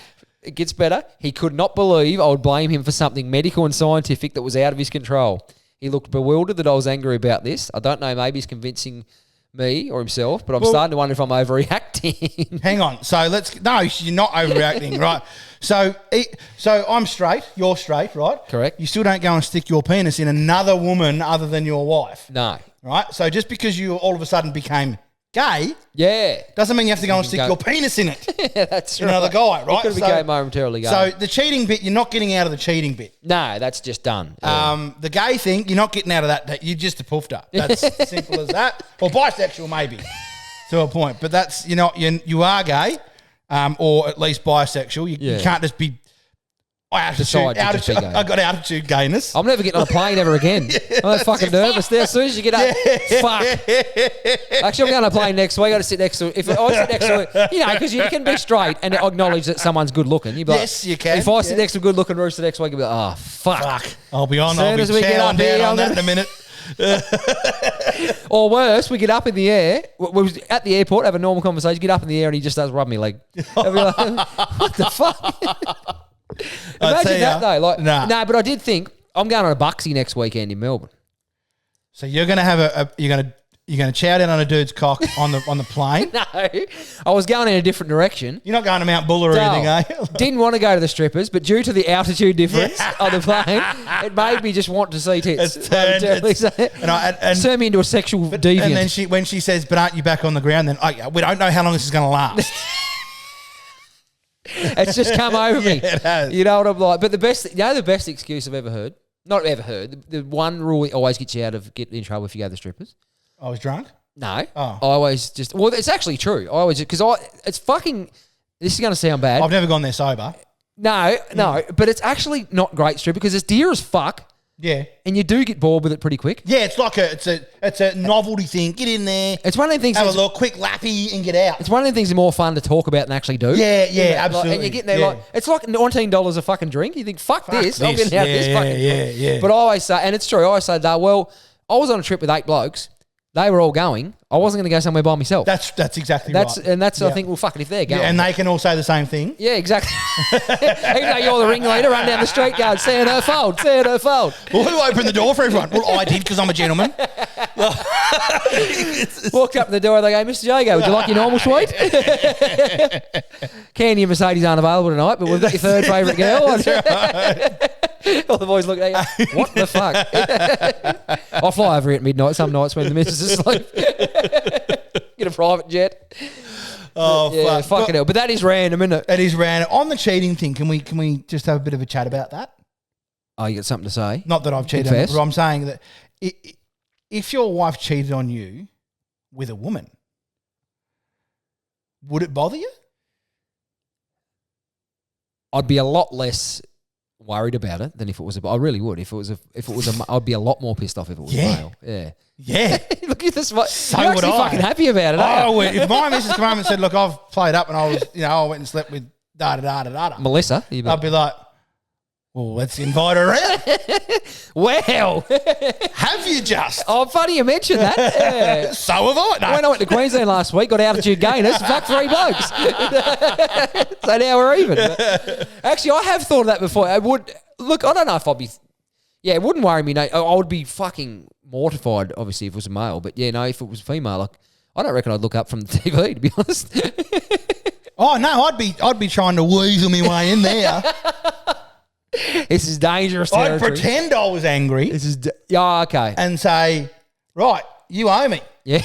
It gets better. He could not believe I would blame him for something medical and scientific that was out of his control. He looked bewildered that I was angry about this. I don't know, maybe he's convincing me or himself, but I'm starting to wonder if I'm overreacting. Hang on. So no, you're not overreacting, right? So I'm straight, you're straight, right? Correct. You still don't go and stick your penis in another woman other than your wife. No. Right? So just because you all of a sudden became gay, doesn't mean you have to go and stick your penis in it. Yeah, that's right. Another guy, right? He could be gay momentarily gay. So the cheating bit, you're not getting out of the cheating bit. No, that's just done. The gay thing, you're not getting out of that. You're just a poofter. That's as simple as that. Or bisexual, maybe, to a point. But that's, you are gay, or at least bisexual. You can't just be altitude. I got altitude gayness. I'm never getting on a plane ever again. I'm fucking nervous there. As soon as you get up, fuck. Actually, I'm going on a plane next week. I got to sit next to. If I sit next to, because you can be straight and acknowledge that someone's good looking. You'd be like, yes, you can. If I sit next to a good looking rooster next week, you'll be like, oh fuck. I'll be on. I'll be chowing down on that in a minute. Or worse, we get up in the air. We was at the airport, have a normal conversation. Get up in the air and he just starts rubbing my leg. I'll be like, what the fuck? Imagine that though. No, but I did think I'm going on a Bucksy next weekend in Melbourne. So you're going to have you're going to chow down on a dude's cock on the plane? No, I was going in a different direction. You're not going to Mount Buller or anything, are you? Didn't want to go to the strippers, but due to the altitude difference on the plane, it made me just want to see tits. It's turned me into a sexual deviant. And then when she says, "But aren't you back on the ground?" Then we don't know how long this is going to last. It's just come over me. It has. You know what I'm like? But the best excuse I've ever heard, not ever heard, the one rule that always gets you out of getting in trouble if you go to the strippers. I was drunk? No. Oh. I always it's actually true. It's fucking, this is going to sound bad. I've never gone there sober. No, but it's actually not great strip because it's dear as fuck. Yeah. And you do get bored with it pretty quick. Yeah, it's like it's a novelty thing. Get in there. It's one of the things. Have a little quick lappy and get out. It's one of the things that's more fun to talk about than actually do. Yeah, absolutely. And you're getting there it's like $19 a fucking drink. You think, fuck this. I'm getting out this fucking drink. Yeah. But I always say, and it's true, I always say, well, I was on a trip with 8 blokes. They were all going. I wasn't going to go somewhere by myself. That's exactly right. And that's I think, well, fuck it, if they're going. Yeah, and they can all say the same thing. Yeah, exactly. Even though you're the ringleader, run down the street going, seeing her fold. Well, who opened the door for everyone? Well, I did because I'm a gentleman. Walked up to the door, they go, Mr. Jago, would you like your normal suite? Candy and Mercedes aren't available tonight, but we've got your third favourite girl. All the boys look at you, what the fuck? I'll fly over here at midnight some nights when the missus is asleep. Get a private jet. Oh, yeah, fuck. Fucking hell. But that is random, isn't it? It is random. On the cheating thing, can we just have a bit of a chat about that? Oh, you got something to say? Not that I've cheated on you, but I'm saying that if your wife cheated on you with a woman, would it bother you? I'd be a lot less worried about it than if it was I really would. If it was I'd be a lot more pissed off if it was a male. Yeah. Look at this. So you're would actually I. fucking happy about it. If my missus come home and said, "Look, I've played up and I was, I went and slept with da da da da da," Melissa, I'd be like, "Well, let's invite her around." Well, have you just? Oh, funny you mentioned that. Yeah. So have I. No. When I went to Queensland last week, got altitude gainers, fuck 3 blokes. So now we're even. But actually, I have thought of that before. I would look. I don't know if I'd be. Yeah, it wouldn't worry me. No, I would be fucking mortified, obviously, if it was a male. But yeah, no, if it was a female, like I don't reckon I'd look up from the TV, to be honest. Oh no, I'd be trying to weasel my way in there. This is dangerous territory. I'd pretend I was angry. Okay. And say, right, you owe me. Yeah.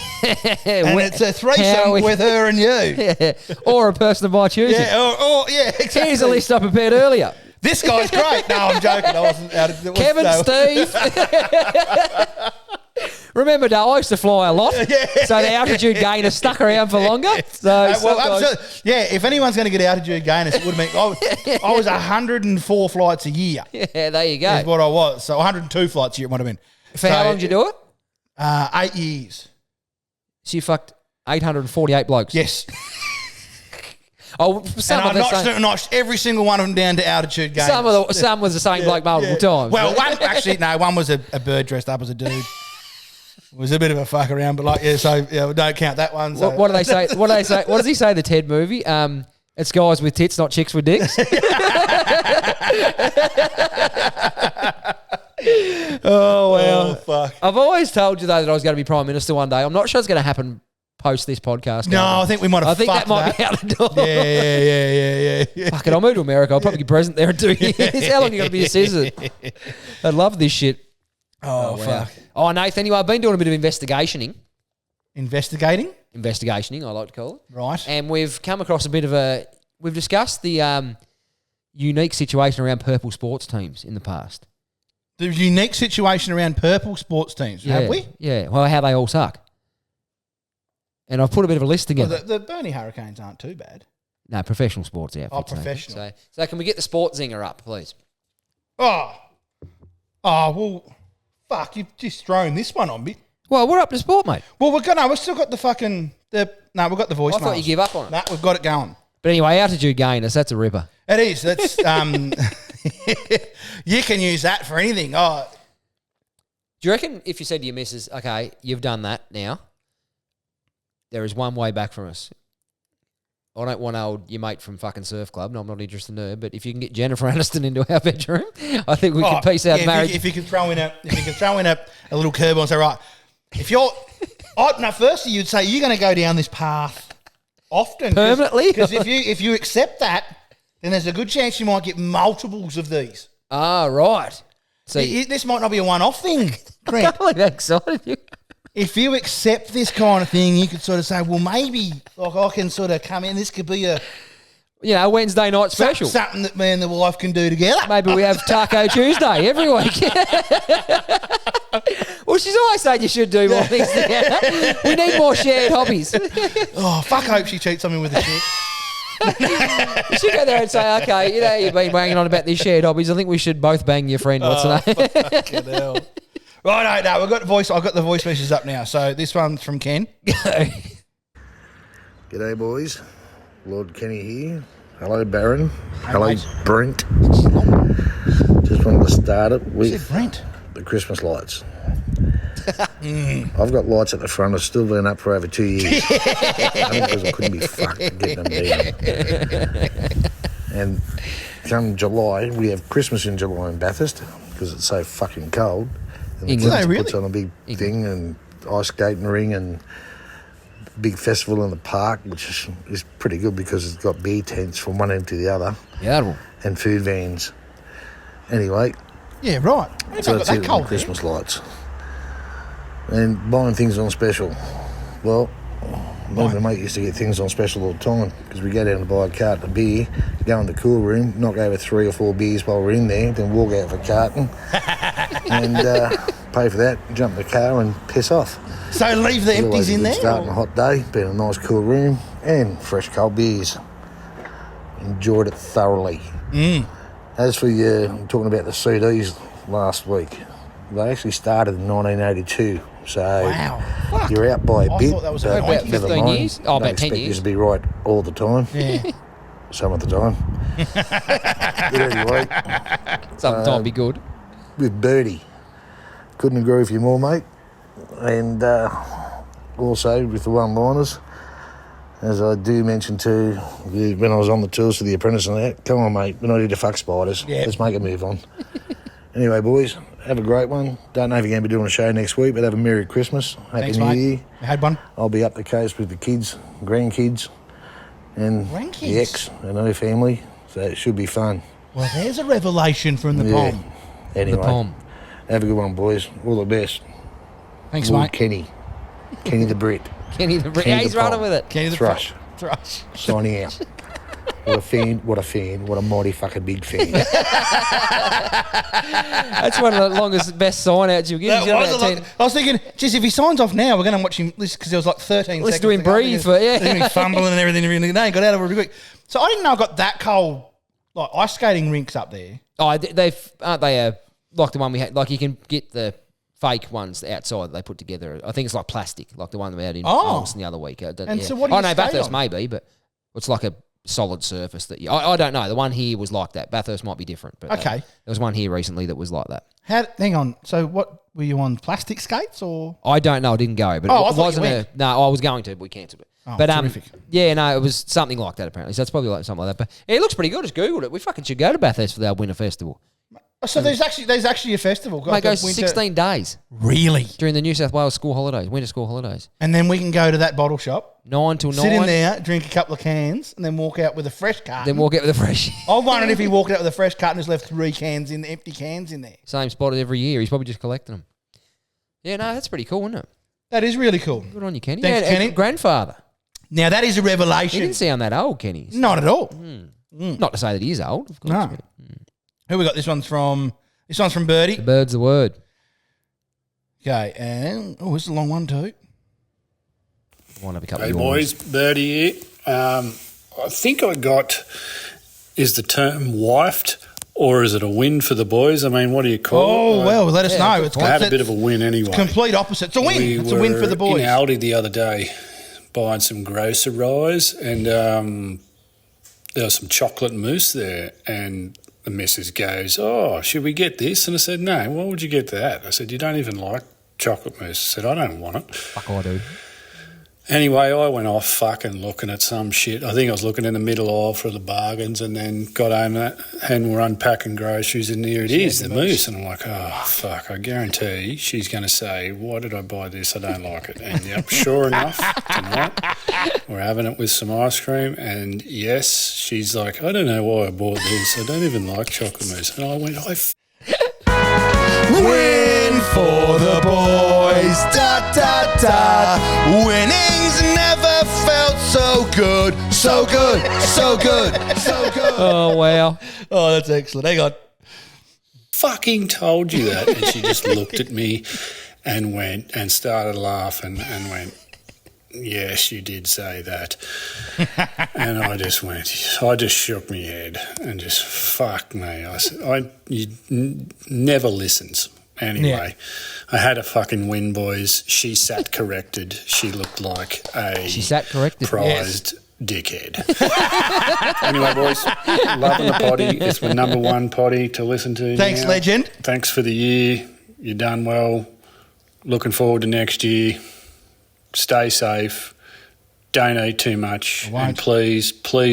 And it's a threesome with her and you. Yeah. Or a person of my choosing. Yeah, exactly. Here's a list I prepared earlier. This guy's great. No, I'm joking. I wasn't out of Kevin, Steve. Remember, Dale, I used to fly a lot, so the altitude gainer stuck around for longer. So if anyone's going to get altitude gainers, it would have been. I was 104 flights a year. Yeah, there you go. Is what I was. So 102 flights a year it might have been. For how long did you do it? 8 years. So you fucked 848 blokes. Yes. Oh, some and I notched every single one of them down to altitude gainers. Some was the same bloke multiple times. Well, one was a bird dressed up as a dude. It was a bit of a fuck around, but we don't count that one. So. What do they say? What does he say? The Ted movie? It's guys with tits, not chicks with dicks. Oh well. Oh, fuck. I've always told you though that I was going to be Prime Minister one day. I'm not sure it's going to happen post this podcast. No, I think we might have. I think that might be out the door. Yeah. Fuck it, I'll move to America. I'll probably be president there in 2 years. How long are you going to be a citizen? I love this shit. Oh fuck. Oh, Nathan, anyway, I've been doing a bit of investigationing. Investigationing, I like to call it. Right. And we've come across we've discussed the unique situation around purple sports teams in the past. The unique situation around purple sports teams, have we? Yeah, well, how they all suck. And I've put a bit of a list together. Well, the Burnie Hurricanes aren't too bad. No, professional sports outfits. Oh, professional. So can we get the sports zinger up, please? Oh, well, fuck, you've just thrown this one on me. Well, we're up to sport, mate. Well, we've still got the fucking, we've got the voice. I thought you give up on it. No, we've got it going. But anyway, altitude gainers, that's a ripper. It is. That's, you can use that for anything. Oh, do you reckon if you said to your missus, okay, you've done that now, there is one way back from us. I don't want your mate from fucking surf club. No, I'm not interested in her. But if you can get Jennifer Aniston into our bedroom, I think we can piece out marriage. If you can throw in a little curve and say, right, if you're, firstly you'd say you're going to go down this path often permanently, because if you accept that, then there's a good chance you might get multiples of these. Ah, right. So this might not be a one-off thing. I can't believe how excited you. If you accept this kind of thing, you could sort of say, well, maybe I can sort of come in. This could be a Wednesday night special. Something that me and the wife can do together. Maybe we have Taco Tuesday every week. Well, she's always saying you should do more things together. We need more shared hobbies. Oh, fuck, I hope she cheats on me with a chick. You should go there and say, okay, you've been banging on about these shared hobbies. I think we should both bang your friend. What's the name? Fucking hell. Right, no, I've got the voice. I've got the voice messages up now. So this one's from Ken. G'day, boys. Lord Kenny here. Hello, Baron. Hello, mate. Brent. Just wanted to start it with Brent? the Christmas lights. I've got lights at the front. I've still been up for over 2 years. Only because I couldn't be fucked getting them down. And come July, we have Christmas in July in Bathurst because it's so fucking cold. And the kids puts on a big thing and ice skating ring and big festival in the park, which is pretty good because it's got beer tents from one end to the other. Yeah. And food vans. Anyway. Yeah, right. So that's it on Christmas lights. And buying things on special. Well, me and my mate used to get things on special all the time because we go down to buy a carton of beer, go in the cool room, knock over 3 or 4 beers while we're in there, then walk out for a carton and pay for that, jump in the car and piss off. So leave the empties in there? Starting a hot day, been in a nice cool room and fresh cold beers. Enjoyed it thoroughly. As for I'm talking about the CDs last week, they actually started in 1982. So wow. You're out by a bit. I thought that was about 15 years. Oh, about 10 years. You to be right all the time. Yeah. Some of the time. But anyway. Sometimes be good. With Birdie. Couldn't agree with you more, mate. And also with the one-liners, as I do mention too, when I was on the tours for The Apprentice and that, come on, mate, we're not here to fuck spiders. Yep. Let's make a move on. Anyway, boys, have a great one. Don't know if you're going to be doing a show next week, but have a Merry Christmas. Happy Thanks, New mate. Year. I had one. I'll be up the coast with the kids, grandkids, and the ex and her family, so it should be fun. Well, there's a revelation from the POM. Anyway, The POM. have a good one, boys. All the best. Thanks, Lord mate. Kenny the Brit. Kenny the Brit. Kenny Yeah, he's the running Pom. with it. Kenny the Thrush. Thrush. Signing out. What a fan. What a fan. What a mighty fucking big fan. That's one of the longest, best sign-outs you'll get. I was thinking, geez, if he signs off now, we're going to watch him because there was like 13 Let's seconds. do him breathe for, yeah. He's been fumbling and everything. He got out of it really quick. So I didn't know I got that cold, like ice skating rinks up there. Oh, aren't they like the one we had? Like you can get the fake ones outside they put together. I think it's like plastic, like the one we had in Austin the other week. So what do you skate Bathurst on? maybe, but it's like a solid surface that I don't know. The one here was like that. Bathurst might be different, but Okay. there was one here recently that was like that. Hang on. So what were you on? Plastic skates or? I don't know. I didn't go, but I it thought wasn't you went. no. I was going to, but we cancelled it. Oh, but terrific. yeah, no, it was something like that apparently. So it's probably like something like that. But yeah, it looks pretty good. I just googled it. We fucking should go to Bathurst for our winter festival. So there's actually a festival. Mate, it goes 16 days Really? during the New South Wales school holidays, winter school holidays. And then we can go to that bottle shop, 9 till 9. sit in there, drink a couple of cans, and then walk out with a fresh carton. Then walk out with a fresh. I wondered if he walked out with a fresh carton and just left 3 cans in empty cans in there. Same spot every year. He's probably just collecting them. Yeah, no, that's pretty cool, isn't it? That is really cool. Good on you, Kenny. Thanks, yeah, Kenny. and grandfather. Now that is a He revelation. didn't sound that old, Kenny. Not at all. Not to say that he is old, of course. No. but Who we got? This one's from Birdie. The bird's the word. Okay, and this is a long one too. I want to have a couple Hey of boys, Birdie here. I think I got, is the term wifed or is it a win for the boys? I mean, what do you call it? Oh, well, let us know. It's I had a bit of a win anyway. complete opposite. It's a win. It's a win for the boys. In Aldi the other day buying some groceries and there was some chocolate mousse there and the missus goes, oh, should we get this? And I said, no, why would you get that? I said, you don't even like chocolate mousse. I said, I don't want it. Fuck, I do. Anyway, I went off fucking looking at some shit. I think I was looking in the middle aisle for the bargains and then got home and we're unpacking groceries and there it is, the mousse. And I'm like, oh, fuck, I guarantee she's going to say, why did I buy this? I don't like it. And yep, sure enough, tonight we're having it with some ice cream. And yes, she's like, I don't know why I bought this. I don't even like chocolate mousse. And I went, Win for the boys. Da da da. Winning's never felt so good. So good. So good. So good. Oh, wow. Oh, that's excellent. Hang on. fucking told you that. And she just looked at me and went and started laughing and went, yes, you did say that. And I just shook my head and just, fuck me. I said, never listens. Anyway, I had a fucking win, boys. She sat corrected. She looked like a prized dickhead. Anyway, boys, loving the potty. It's my number one potty to listen to. Thanks, now. legend. Thanks for the year. You done well. Looking forward to next year. Stay safe. Don't eat too much. And please,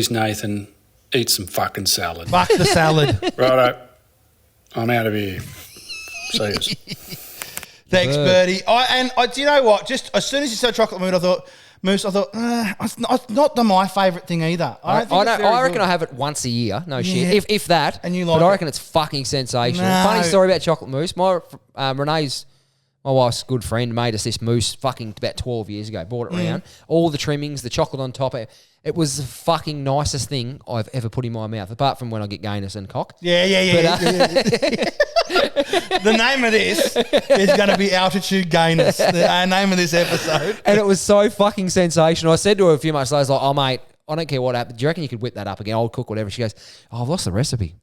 Nathan, eat some fucking salad. Fuck the salad. Righto. I'm out of here. See yous. Thanks, Bertie. Do you know what? Just as soon as you said chocolate mousse, I thought, it's not my favourite thing either. I reckon I have it once a year. No shit. If that. And you like but I it? reckon it's fucking sensational. No. Funny story about chocolate mousse. Renee's, my wife's good friend, made us this mousse fucking about 12 years ago. Bought it round. All the trimmings, the chocolate on top. It was the fucking nicest thing I've ever put in my mouth, apart from when I get gayness and cock. Yeah. The name of this is going to be Altitude Gayness, the name of this episode. And it was so fucking sensational. I said to her a few months later, I was like, oh, mate, I don't care what happened. Do you reckon you could whip that up again? I'll cook whatever. She goes, oh, I've lost the recipe.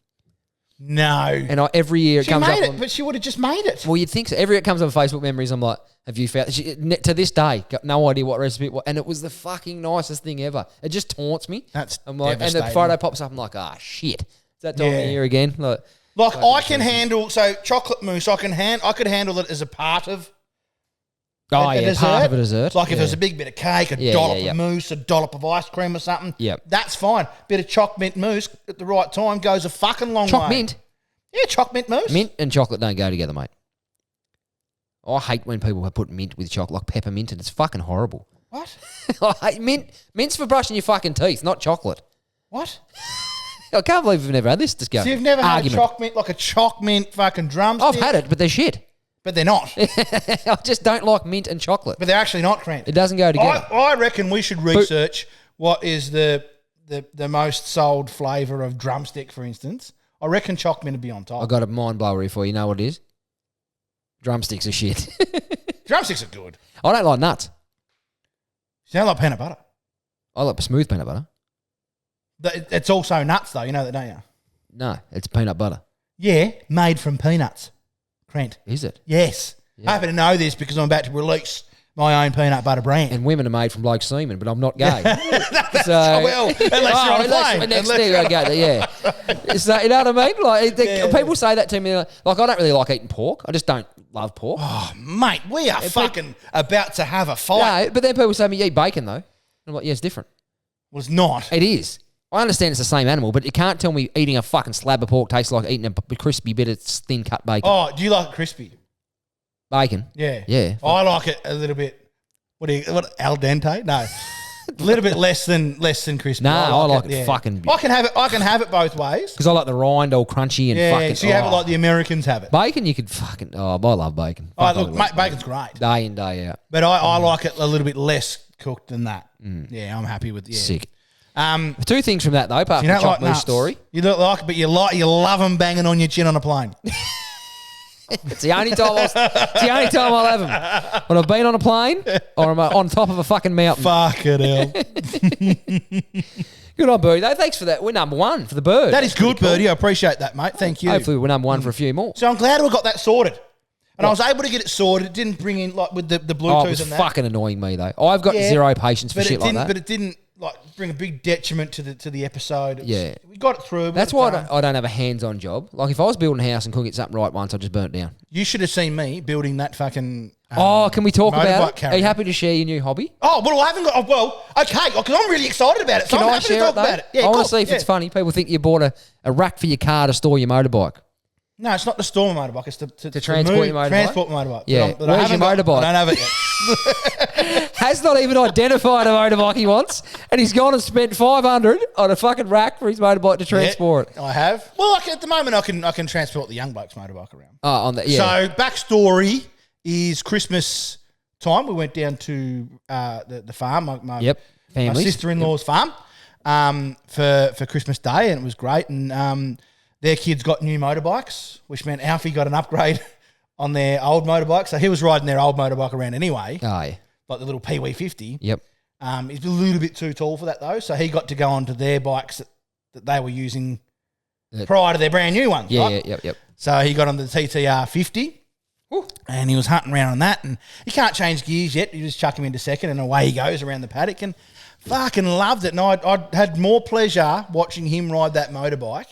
No. And every year it She comes made up. it, but she would have just made it. Well, you'd think so. Every year it comes on Facebook Memories, I'm like, have you found... to this day, got no idea what recipe it was. And it was the fucking nicest thing ever. It just taunts me. I'm like, and the devastating. photo pops up, I'm like, Shit. Is that time of year again? Like I can handle... So chocolate mousse, I could handle it as a part of a dessert. Part of a dessert. Like if there's a big bit of cake, a dollop of mousse, a dollop of ice cream or something. Yep. That's fine. Bit of choc mint mousse at the right time goes a fucking long way. Choc mint? Yeah, choc mint mousse. Mint and chocolate don't go together, mate. I hate when people put mint with chocolate, like peppermint, and it's fucking horrible. What? I hate mint. Mint's for brushing your fucking teeth, not chocolate. What? I can't believe we've never had this discussion. So you've never had argument. a choc mint, like a choc mint fucking drumstick? I've had it, but they're shit. But they're not. I just don't like mint and chocolate. But they're actually not, Crent. It doesn't go together. I reckon we should research what is the the most sold flavour of drumstick, for instance, I reckon choc mint would be on top. I got a mind blower for you. You know what it is? Drumsticks are shit. Drumsticks are good. I don't like nuts. You don't like peanut butter. I like smooth peanut butter. It's also nuts, though. You know that, don't you? No, it's peanut butter. Yeah, made from peanuts. Crent. Is it? Yes. Yeah. I happen to know this because I'm about to release my own peanut butter brand. And women are made from bloke semen, but I'm not gay. So, well, unless you're on a plane. Next thing I go, yeah. So, you know what I mean? Like people say that to me. Like I don't really like eating pork. I just don't love pork. Oh, mate, we are fucking about to have a fight. No, but then people say to me, you eat bacon though. I'm like, yeah, it's different. Well, it's not. It is. I understand it's the same animal, but you can't tell me eating a fucking slab of pork tastes like eating a crispy bit of thin cut bacon. Oh, do you like it crispy? Bacon? Yeah. Yeah. I like it a little bit. What al dente? No. A little bit less than crispy. No, I like it fucking. I can have it both ways. Because I like the rind all crunchy and fucking. So you have it like the Americans have it. Bacon, you could fucking. Oh, I love bacon. Oh, look, mate, bacon's great. Day in, day out. But I like it a little bit less cooked than that. Yeah, I'm happy with. Yeah. Sick. Two things from that though, apart You from don't the like choc mousse nuts. story. You don't like it, but you love them banging on your chin on a plane. It's the only time I'll have them. When I've been on a plane or I'm on top of a fucking mountain. Fuck it, hell. Good on Birdie though. Thanks for that. We're number one for the bird. That is good, Birdie. I appreciate that, mate. Thank you. Hopefully we're number one for a few more. So I'm glad we got that sorted. And I was able to get it sorted. It didn't bring in, like, with the Bluetooth Oh, it was and that. fucking annoying me though. I've got zero patience for but shit it like didn't, that. But it didn't, like, bring a big detriment to the episode. Yeah. We got it through. That's why I don't have a hands-on job. Like if I was building a house and couldn't get something right once, I'd just burn it down. You should have seen me building that fucking... Can we talk about motorbike it? carrier. Are you happy to share your new hobby? Oh, well, I haven't got... Well, okay, because I'm really excited about it. So Can I'm I happy share to talk it though? about it. Yeah, I want cool. to see if it's funny. People think you bought a rack for your car to store your motorbike. No, it's not to store my motorbike. It's to transport your motorbike? Transport my motorbike. Yeah. But I Where's your haven't motorbike? I don't have it yet. Has not even identified a motorbike he wants, and he's gone and spent $500 on a fucking rack for his motorbike to transport. Yeah, I have. Well, at the moment, I can transport the young bloke's motorbike around. Oh, on that, yeah. So, backstory is Christmas time. We went down to the farm, my Families. sister-in-law's farm, for Christmas Day, and it was great. And their kids got new motorbikes, which meant Alfie got an upgrade on their old motorbike. So he was riding their old motorbike around anyway, Oh, yeah. like the little Pee-wee 50. Yep. He's a little bit too tall for that though, so he got to go onto their bikes that they were using prior to their brand new ones. Yeah, right? yep. So he got on the TTR 50. Ooh. And he was hunting around on that, and he can't change gears yet. You just chuck him into second, and away he goes around the paddock, and fucking loved it. And I had more pleasure watching him ride that motorbike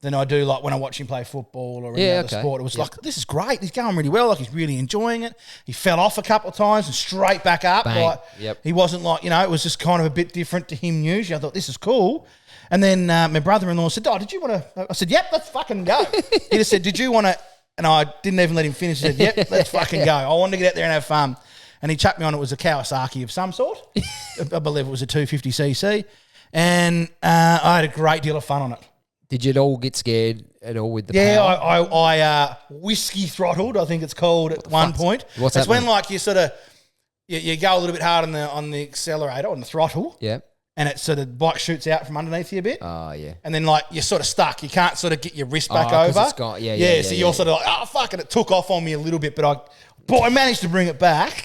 than I do like when I watch him play football or any other sport. It was like, this is great. He's going really well. Like, he's really enjoying it. He fell off a couple of times and straight back up. Bang. Like, Yep. he wasn't like, it was just kind of a bit different to him usually. I thought, this is cool. And then my brother-in-law said, did you want to? I said, yep, let's fucking go. He just said, did you want to? And I didn't even let him finish. He said, yep, let's fucking go. I wanted to get out there and have fun. And he chucked me on. It was a Kawasaki of some sort. I believe it was a 250cc. And I had a great deal of fun on it. Did you all get scared at all with the Yeah, power? I whiskey throttled, I think it's called at one point. What's it's that when mean? like you sort of you go a little bit hard on the accelerator, on the throttle, Yeah. and it sort of bike shoots out from underneath you a bit. Oh, yeah. And then like you're sort of stuck. You can't sort of get your wrist back 'cause over. it's gone. Yeah, So you're sort of like, oh fuck, and it took off on me a little bit, but I managed to bring it back.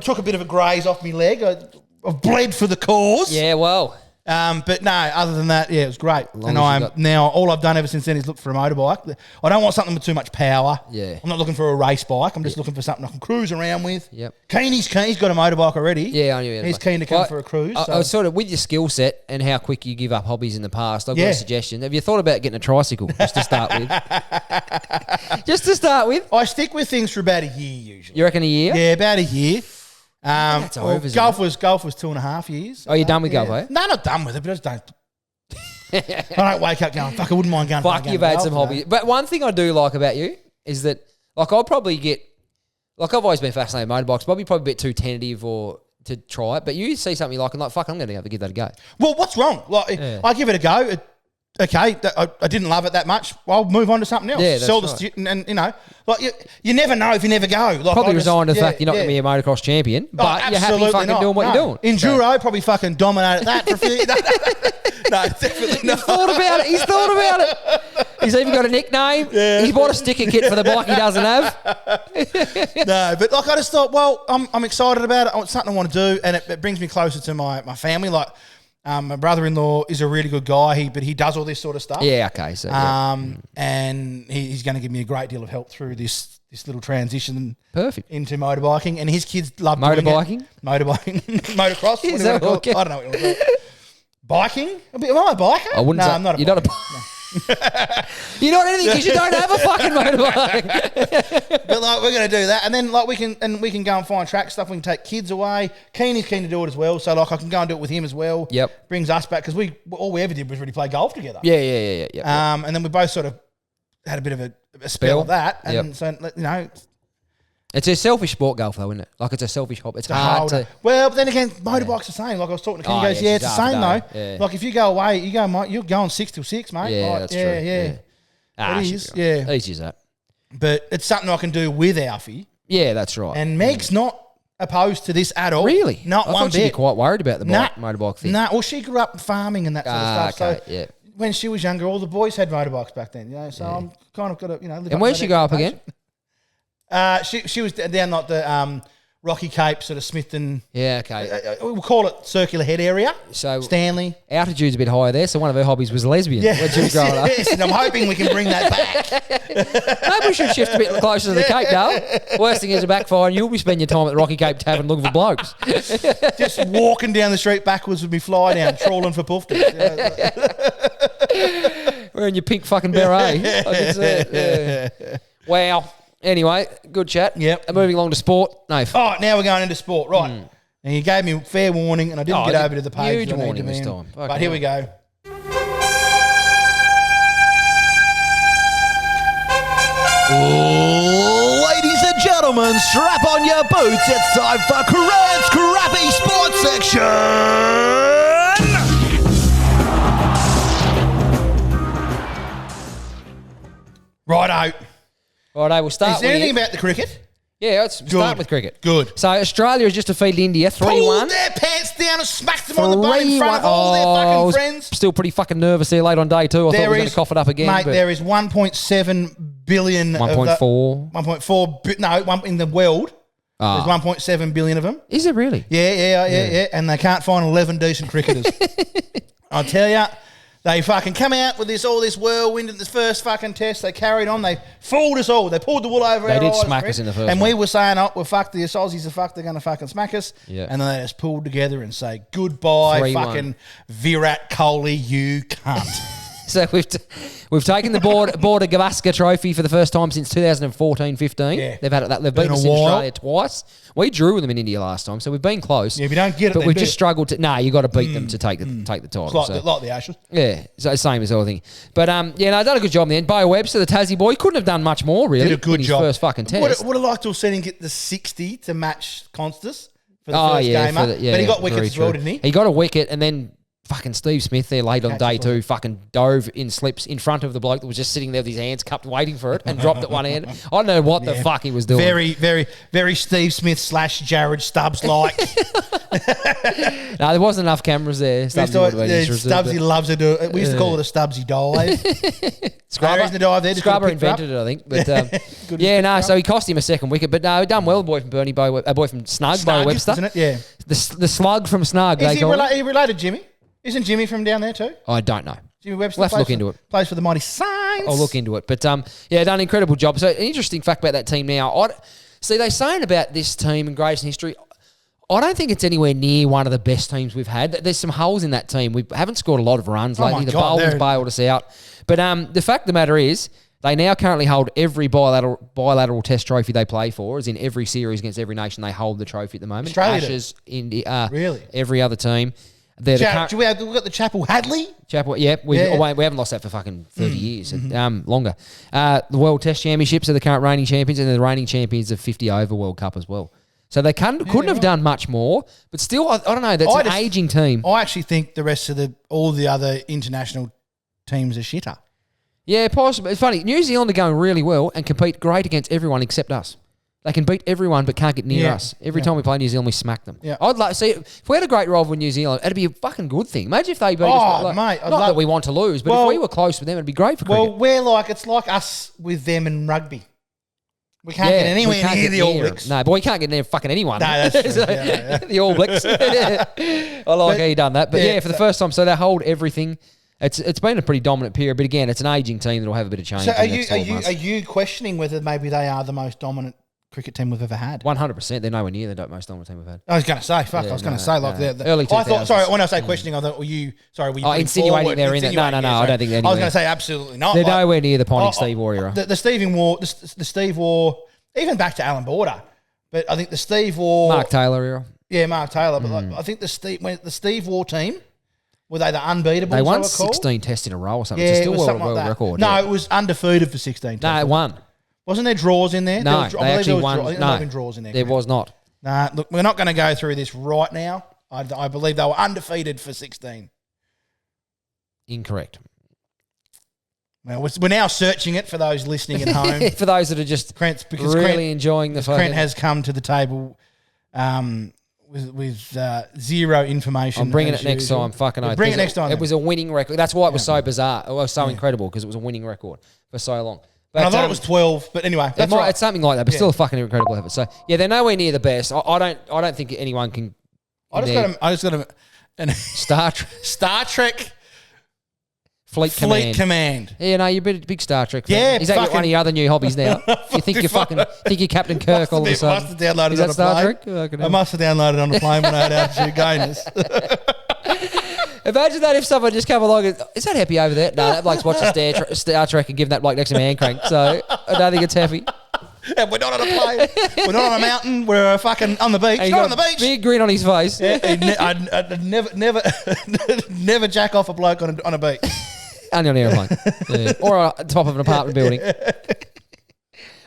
Took a bit of a graze off my leg. I've bled for the cause. Yeah, well. But no, other than that, yeah, it was great. And as you got- now all I've done ever since then is look for a motorbike. I don't want something with too much power. Yeah. I'm not looking for a race bike. I'm just looking for something I can cruise around with. Yep. He's keen. He's got a motorbike already. Yeah, I knew. He's keen to come for a cruise. I was sort of with your skill set and how quick you give up hobbies in the past. I've got Yeah. a suggestion. Have you thought about getting a tricycle just to start with? Just to start with, I stick with things for about a year usually. you reckon a year? Yeah, about a year. That's over, isn't golf was 2.5 years. Oh, you're done with golf, eh? No, not done with it, but I just don't. I don't wake up going, fuck, I wouldn't mind going. for a Fuck, game you've of had golf some today. hobbies. But one thing I do like about you is that, like, I'll probably get, like, I've always been fascinated with motorbikes. Probably a bit too tentative or to try it. But you see something you like and like, fuck, I'm going to have to give that a go. Well, what's wrong? Like, Yeah. I give it a go. okay, I didn't love it that much. I'll move on to something else. Yeah, that's Sell the right. student, and you know, like you never know if you never go. Like, Probably I just- resigned to the yeah, fact you're not going to be a motocross champion, but you're happy absolutely fucking not. doing what No. you're doing. Enduro probably fucking dominated that for a few. No, definitely not. He's thought about it. He's thought about it. He's even got a nickname. He's bought a sticker kit for the bike he doesn't have. No, but like I just thought, well, I'm excited about it. It's something I want to do, and it brings me closer to my family. Like, my brother-in-law is a really good guy, but he does all this sort of stuff. Yeah, okay. So, And he's going to give me a great deal of help through this little transition perfect. into motorbikeing, and his kids love doing Motorbiking? it. Motorbike, motocross. Is What do you that want to okay? call it? I don't know what you want to call it. Biking? Am I a biker? I wouldn't No, say I'm not a you're biker. not a. You're not anything because you don't have a fucking motorbike. But like we're going to do that, and then like we can go and find track stuff. We can take kids away. Keeny's keen to do it as well, so like I can go and do it with him as well. Yep. Brings us back because all we ever did was really play golf together. Yeah. And then we both sort of had a bit of a spell Spell. of that, and Yep. so you know. It's a selfish sport, golf, though, isn't it? Like, it's a selfish hobby. It's hard to. Well, but then again, motorbike's the same. Like I was talking to Ken, Oh, he goes, yeah, yeah, it's it's the half a same day. though. Yeah. Like if you go away, you're going 6 till 6, mate. Yeah, Like, that's true. Yeah. Ah, It should is, be right. yeah. Easy as that. But it's something I can do with Alfie, Yeah, that's right. and Meg's not opposed to this at all. Really? Not I one thought she'd be bit. quite worried about the Nah. motorbike thing. Well, she grew up farming and that sort of stuff. okay, So yeah. when she was younger, all the boys had motorbikes back then. You know, so I'm kind of got to live And where'd she grow up again? She was down like the Rocky Cape, sort of Smithton. Yeah, okay. We'll call it Circular Head area. So Stanley. altitude's a bit higher there, so one of her hobbies was lesbian when she was growing up. Yes, and I'm hoping we can bring that back. Maybe we should shift a bit closer to the Cape, Dale. Worst thing is a backfire, and you'll be spending your time at the Rocky Cape Tavern looking for blokes. Just walking down the street backwards with me fly down, trawling for puffers. Wearing your pink fucking beret. I can see it. Yeah. Wow. Anyway, good chat. Yep. Moving along to sport. No. Oh, now we're going into sport, right? And you gave me fair warning, and I didn't Oh, get it's a over to the page. huge that I need warning to be this in. time. But Fucking here we go. Ladies and gentlemen, strap on your boots. It's time for Crent's Crappy Sports Section. Righto. Righto, we'll start Is there anything with... about the cricket? Yeah, let's start with cricket. Good. So Australia has just defeated India 3-1. Pulled their pants down and smacked them on the butt in front of all their I fucking was friends. Still pretty fucking nervous there late on day two. I thought we were going to cough it up again. Mate, but there is 1.7 billion. 1.4. 1.4. No, in the world. Ah. There's 1.7 billion of them. Is it really? Yeah. And they can't find 11 decent cricketers. I tell you, they fucking come out with all this whirlwind in this first fucking test. They carried on. They fooled us all. They pulled the wool over They our did eyes. smack Fred. us in the first And one. we were saying, oh, we're fucked. The Aussies are fucked. They're going to fucking smack us. Yeah. And then they just pulled together and say, goodbye, 3-1. fucking Virat Kohli, you cunt. So we've taken the Border Gavaskar Trophy for the first time since 2014-15. Yeah. They've had it. They've beaten Been a us in while. Australia twice. We drew with them in India last time, so we've been close. Yeah, if you don't get it, but then we've do just it. struggled to. Nah, you got to beat them to take the title. Like, so. like the Ashes. Yeah, so same as everything. But done a good job in the end. Bo Webster, the Tassie boy, couldn't have done much more really. Did a good in his job. first fucking test. Would have liked to have seen him get the 60 to match Constas for the Oh first yeah, game up. But he got wickets very as well, true. didn't he? He got a wicket and then fucking Steve Smith there late on Catch day it for two fucking dove in slips in front of the bloke that was just sitting there with his hands cupped waiting for it and dropped at one end. I don't know what the fuck he was doing. Very, very, very Steve Smith / Jared Stubbs like. No, there wasn't enough cameras there. Stubbsy loves to do it. We used to call it a Stubbsy dive. Scrubber, the dive there. Scrubber invented it, I think. But so he cost him a second wicket. But no, he done well, boy from Bernie, boy from Snug, Bo Webster. Isn't it? Yeah. The slug from Snug, Is they he, call him. he related Jimmy? Isn't Jimmy from down there too? I don't know. Jimmy Webster. We'll have to look into it. Plays for the Mighty Saints. I'll look into it. But done an incredible job. So an interesting fact about that team now. See, they're saying about this team in greatest history. I don't think it's anywhere near one of the best teams we've had. There's some holes in that team. We haven't scored a lot of runs lately. my The God, bowling's they're- bailed us out. But the fact of the matter is, they now currently hold every bilateral test trophy they play for, as in every series against every nation, they hold the trophy at the moment. Australia do? Ashes, India, Really? every other team. They're the current- We've got the Chapel Hadley. Chapel, yeah, we haven't lost that for fucking 30 years, longer. The World Test Championships are the current reigning champions, and they're the reigning champions of 50 over World Cup as well. So they couldn't have done much more, but still, I don't know. That's an aging team. I actually think the rest of all the other international teams are shitter. Yeah, possibly. It's funny. New Zealand are going really well and compete great against everyone except us. They can beat everyone but can't get near us. Every time we play New Zealand, we smack them. Yeah. I'd like to see if we had a great rival with New Zealand, it'd be a fucking good thing. Imagine if they beat us. Oh, mate, I'd not love- that we want to lose, but if we were close with them, it'd be great for cricket. Well, it's like us with them in rugby. We can't get anywhere near the All Blacks. No, but we can't get near fucking anyone. No, that's true. Yeah. The All Blacks. I like how you done that. But yeah, for the first time, so they hold everything. It's been a pretty dominant period, but again, it's an aging team that'll have a bit of change. So in the next 12 months. are you questioning whether maybe they are the most dominant cricket team we've ever had? 100%. They're nowhere near the most dominant team we've had. I was going to say, the early 2000s. I thought, sorry, when I say questioning, I thought, were you insinuating forward? they're in it. No, I don't think they're I was anywhere. going to say absolutely not. They're nowhere near the Ponting Steve Waugh era. The Steve Waugh, even back to Alan Border, but I think the Steve Waugh, Mark Taylor era. Yeah, Mark Taylor. But I think the Steve Waugh team, were they the unbeatables? They won I recall? 16 tests in a row or something. Yeah, It's still it was world, something like world that. record. No, yeah. it was undefeated for 16 tests. No, it won. Wasn't there draws in there? No, they actually won. I think there might have been draws in there. There was not. Nah, look, we're not going to go through this right now. I believe they were undefeated for 16. Incorrect. Well, we're now searching it for those listening at home. For those that are just Crent's really enjoying the fucking... Crent has come to the table with zero information. I'm bringing as it next usual. time. Fucking oath. Bring it next time. It was a winning record. That's why it was so bizarre. It was so incredible because it was a winning record for so long. But And I thought it was 12, but anyway, that's right. It's something like that, but still a fucking incredible effort. So yeah, they're nowhere near the best. I don't think anyone can. I just got to Star Trek Fleet Command. Yeah, no, you're a big Star Trek fan. Yeah, Is that one of your other new hobbies now? You think you're Captain Kirk all of a sudden? Must have downloaded Is it on that a Star plane. Trek? I must have downloaded it on a plane when I had altitude gainers. Imagine that if someone just come along and, is that Happy over there? No, that bloke's watching Star Trek and giving that bloke next to me hand crank. So I don't think it's Happy. And we're not on a plane. We're not on a mountain. We're fucking on the beach. And Not on the beach. Big grin on his face. Yeah, I'd never jack off a bloke on a beach. Only on an airplane. Yeah. Or on top of an apartment building.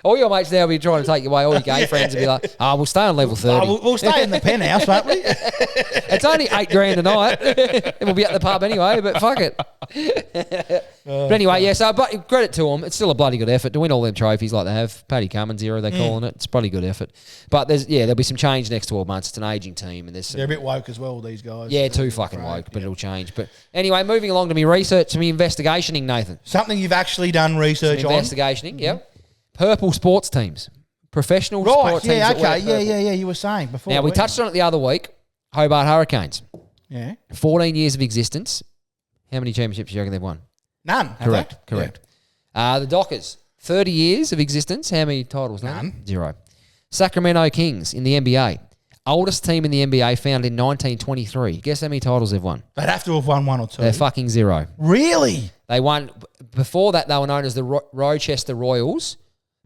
All your mates now will be trying to take away all your gay friends and be like, we'll stay on level 30. We'll stay in the penthouse, won't we? It's only $8,000 a night. And we'll be at the pub anyway, but fuck it. But anyway, yeah, so but credit to them. It's still a bloody good effort to win all them trophies like they have. Paddy Cummins era, they're calling it. It's a bloody good effort. But there'll be some change next 12 months. It's an aging team. And They're a bit woke as well, these guys. Yeah, too fucking woke, but it'll change. But anyway, moving along to me research, to me investigationing, Nathan. Something you've actually done research on. Investigationing, yep. Purple sports teams. Professional sports teams. Right, that wear okay, purple. yeah, you were saying before. Now, we touched on it the other week. Hobart Hurricanes. Yeah. 14 years of existence. How many championships do you reckon they've won? None. Correct. The Dockers. 30 years of existence. How many titles? None. 0. Sacramento Kings in the NBA. Oldest team in the NBA, founded in 1923. Guess how many titles they've won? They'd have to have won 1 or 2. They're fucking 0. Really? They won, before that, they were known as the Rochester Royals,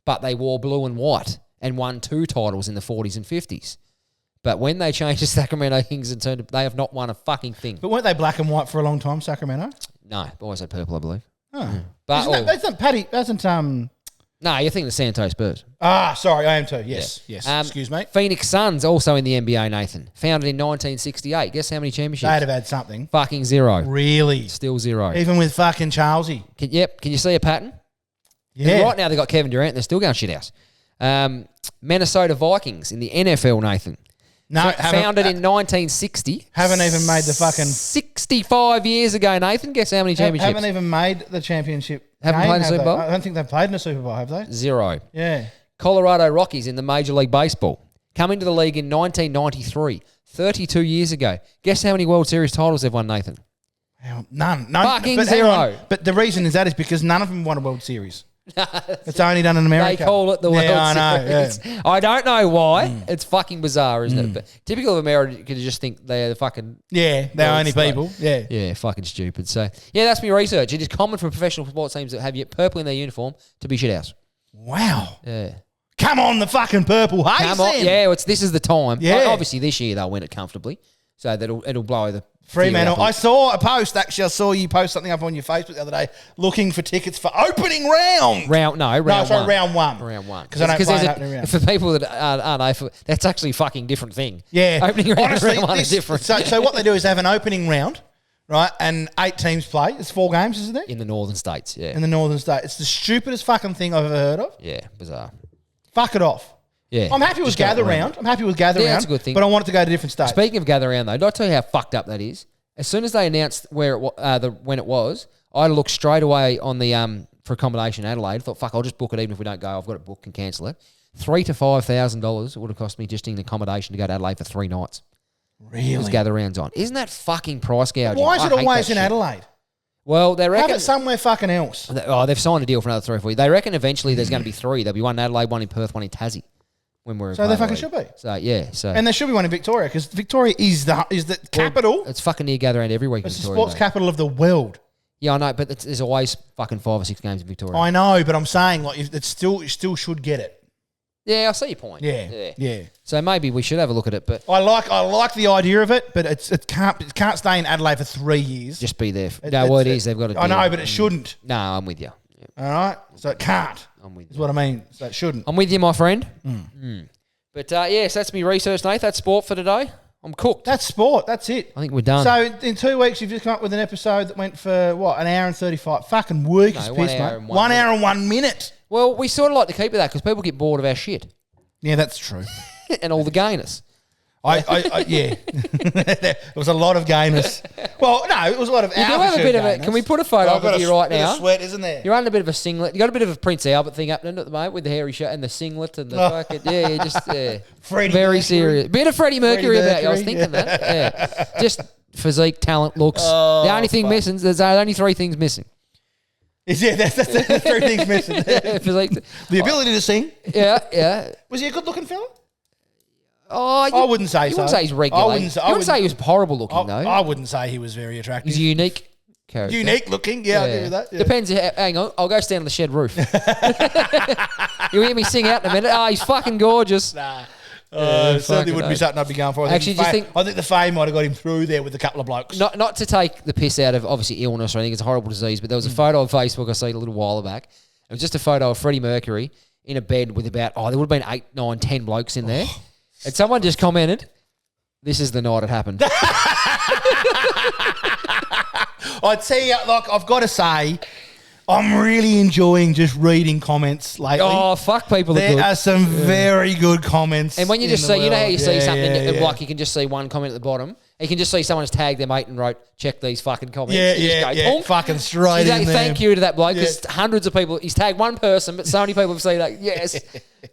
but they wore blue and white and won 2 titles in the 40s and 50s. But when they changed to Sacramento Kings and turned, they have not won a fucking thing. But weren't they black and white for a long time, Sacramento? No, always had purple, I believe. Oh. But No, you're thinking the San Antonio Spurs. Sorry, I am too. Yes. Excuse me. Phoenix Suns also in the NBA, Nathan. Founded in 1968. Guess how many championships? They'd have had something. Fucking 0. Really? Still 0. Even with fucking Charlesy. Can you see a pattern? Yeah. Right now they've got Kevin Durant. They're still going shit house. Minnesota Vikings in the NFL, Nathan. No, founded in 1960. Haven't even made the fucking 65 years ago, Nathan. Guess how many championships? Haven't even made the championship. Haven't played a Super Bowl? I don't think they've played in a Super Bowl, have they? 0. Yeah. Colorado Rockies in the Major League Baseball. Come into the league in 1993, 32 years ago. Guess how many World Series titles they've won, Nathan? None. Fucking but 0. But the reason is because none of them won a World Series. It's only done in America. They call it the World Series. Yeah. I don't know why. It's fucking bizarre, isn't it? But typical of America, you could just think they're the fucking... Yeah, they're only people. Yeah. Yeah, fucking stupid. So, yeah, that's my research. It is common for professional sports teams that have purple in their uniform to be shit house. Wow. Yeah. Come on, the fucking purple haze. Come on. Yeah, this is the time. Yeah. Like, obviously, this year they'll win it comfortably. So it'll blow the... Fremantle. I saw a post, actually. I saw you post something up on your Facebook the other day looking for tickets for opening round. Round one. Round one. Round one. Because I don't play opening round. For people that aren't, that's actually a fucking different thing. Yeah. Opening round Honestly, and round one is different. So what they do is they have an opening round right? And 8 teams play. It's 4 games, isn't it? In the northern states, yeah. In the northern state. It's the stupidest fucking thing I've ever heard of. Yeah, bizarre. Fuck it off. Yeah. I'm happy with gather round. I'm happy with gather round. That's a good thing. But I want it to go to different states. Speaking of gather round, though, did I tell you how fucked up that is? As soon as they announced where when it was, I looked straight away on the for accommodation in Adelaide. Thought, fuck, I'll just book it even if we don't go. I've got it booked and cancel it. $3,000 to $5,000 it would have cost me just in accommodation to go to Adelaide for 3 nights. Really? With gather rounds on. Isn't that fucking price gouging? Why is it I hate always that in shit. Adelaide? Well, they Have reckon it somewhere fucking else. they've signed a deal for another 3 or 4 years. They reckon eventually there's going to be 3. There'll be one in Adelaide, one in Perth, one in Tassie. When we're So there fucking should be. So yeah, so And there should be one in Victoria because Victoria is the capital. it's fucking near gather round every week. It's in the Victoria, sports mate. capital of the world. Yeah, I know, but there's always fucking 5 or 6 games in Victoria. I know, but I'm saying like it still should get it. Yeah, I see your point. Yeah. So maybe we should have a look at it, but I like the idea of it, but it can't stay in Adelaide for 3 years. just be there. It It is. They've got to. I know, but it shouldn't. No, I'm with you. Yeah, All right, so it can't. I'm with Is you. what I mean. So it shouldn't. I'm with you, my friend. But yes, that's me research, Nate. That's sport for today. I'm cooked. That's sport. That's it. I think we're done. So in 2 weeks, you've just come up with an episode that went for what, an hour and 35. Fucking work is No, piss, 1 hour mate. and 1 hour and 1 minute. well, we sort of like to keep it that because people get bored of our shit Yeah, that's true. and all the gayness. Yeah. There was a lot of gayness. Well, no, it was a lot of You do have a bit of it. Can we put a photo up of you right bit now? of sweat, isn't there? You're under a bit of a singlet. You got a bit of a Prince Albert thing happening at the moment with the hairy shirt and the singlet and the fucking Freddie very Mercury. serious. Bit of Freddie Mercury about you. I was Mercury, thinking that. Yeah, just physique, talent, looks. The only thing missing. There's only 3 things missing. That's the 3 things missing. Physique. The ability to sing. Yeah. Was he a good looking fella? Oh, I wouldn't say you so. wouldn't say he's regular. I wouldn't say he was horrible looking though. I wouldn't say he was very attractive. He's a unique character. Unique looking. Yeah, I'll give you that. Yeah. Depends. Hang on, I'll go stand on the shed roof. You'll hear me sing out in a minute. Oh, he's fucking gorgeous. Nah. fucking Certainly wouldn't be oath. something I'd be going for. Actually, do you think- I think the fame might have got him through there with a couple of blokes. Not to take the piss out of obviously illness or anything. It's a horrible disease. But there was a photo on Facebook I seen a little while back. It was just a photo of Freddie Mercury in a bed with about there would have been 8, 9, 10 blokes in there, and someone just commented, "This is the night it happened." I tell you, like, I've got to say, I'm really enjoying just reading comments lately. Oh fuck, people are There good. are some very good comments. And when you in just the see, you know how you world. see Yeah, something, yeah, yeah. like you can just see one comment at the bottom. You can just see someone's tagged their mate and wrote, "Check these fucking comments." Yeah, You just yeah, go, yeah. "Punk." Fucking straight You say in there. thank you to that bloke because hundreds of people. He's tagged one person, but so many people have seen that. Yes,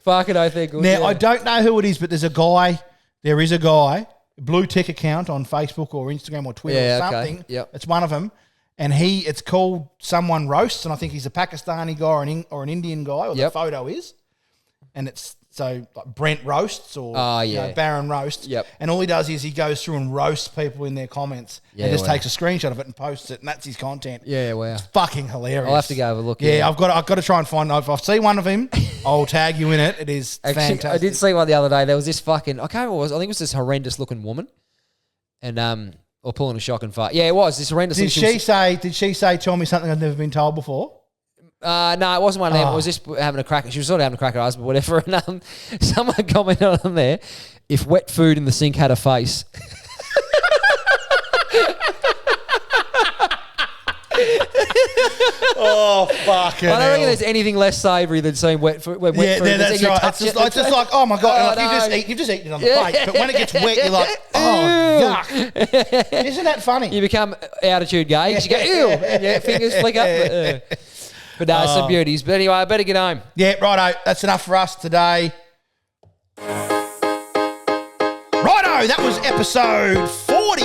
fucking I think. Now, I don't know who it is, but there is a guy, blue tick account on Facebook or Instagram or Twitter Yeah, or okay. something. Yep. It's one of them. And it's called Someone Roasts, and I think he's a Pakistani guy or an Indian guy, or the Yep. photo is. And it's so like Brent Roasts or yeah. Baron Roast. Yep. And all he does is he goes through and roasts people in their comments Yeah, and just wow. takes a screenshot of it and posts it, and that's his content. Yeah, wow. Fucking hilarious. I'll have to go have a look. Yeah, I've got to try and find. If I see one of him, I'll tag you in it. It is Actually, fantastic. I did see one the other day. There was this fucking I can't remember what it was. I think it was this horrendous looking woman, and or pulling a shock and fart. Yeah, it was this horrendous. Did looking- she say, tell me something I've never been told before? No, it wasn't one of them. It was just having a crack. She was sort of having a crack at us, but whatever. And someone commented on there, if wet food in the sink had a face. Oh, fucking I don't think there's anything less savoury than seeing wet food. When wet food that's you right. touch It's it. just like, oh my God. Oh, like, you've just eaten it on the plate. But when it gets wet, you're like, oh, yuck. Isn't that funny? You become attitude gay because you go, ew, and your fingers flick up. But no, some beauties. But anyway, I better get home. Yeah, righto. That's enough for us today. Righto. That was episode 40.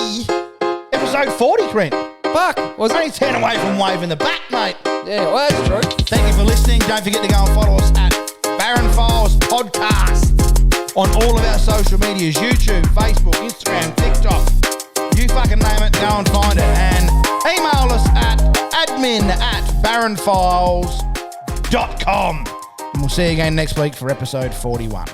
Episode 40, Crent. Fuck. Was Only it? 10 away from waving the bat, mate. Yeah, well, that's true. Thank you for listening. Don't forget to go and follow us at Baron Files Podcast on all of our social medias, YouTube, Facebook, Instagram, TikTok. You fucking name it, go and find it. And email us at admin@baronfiles.com. And we'll see you again next week for episode 41.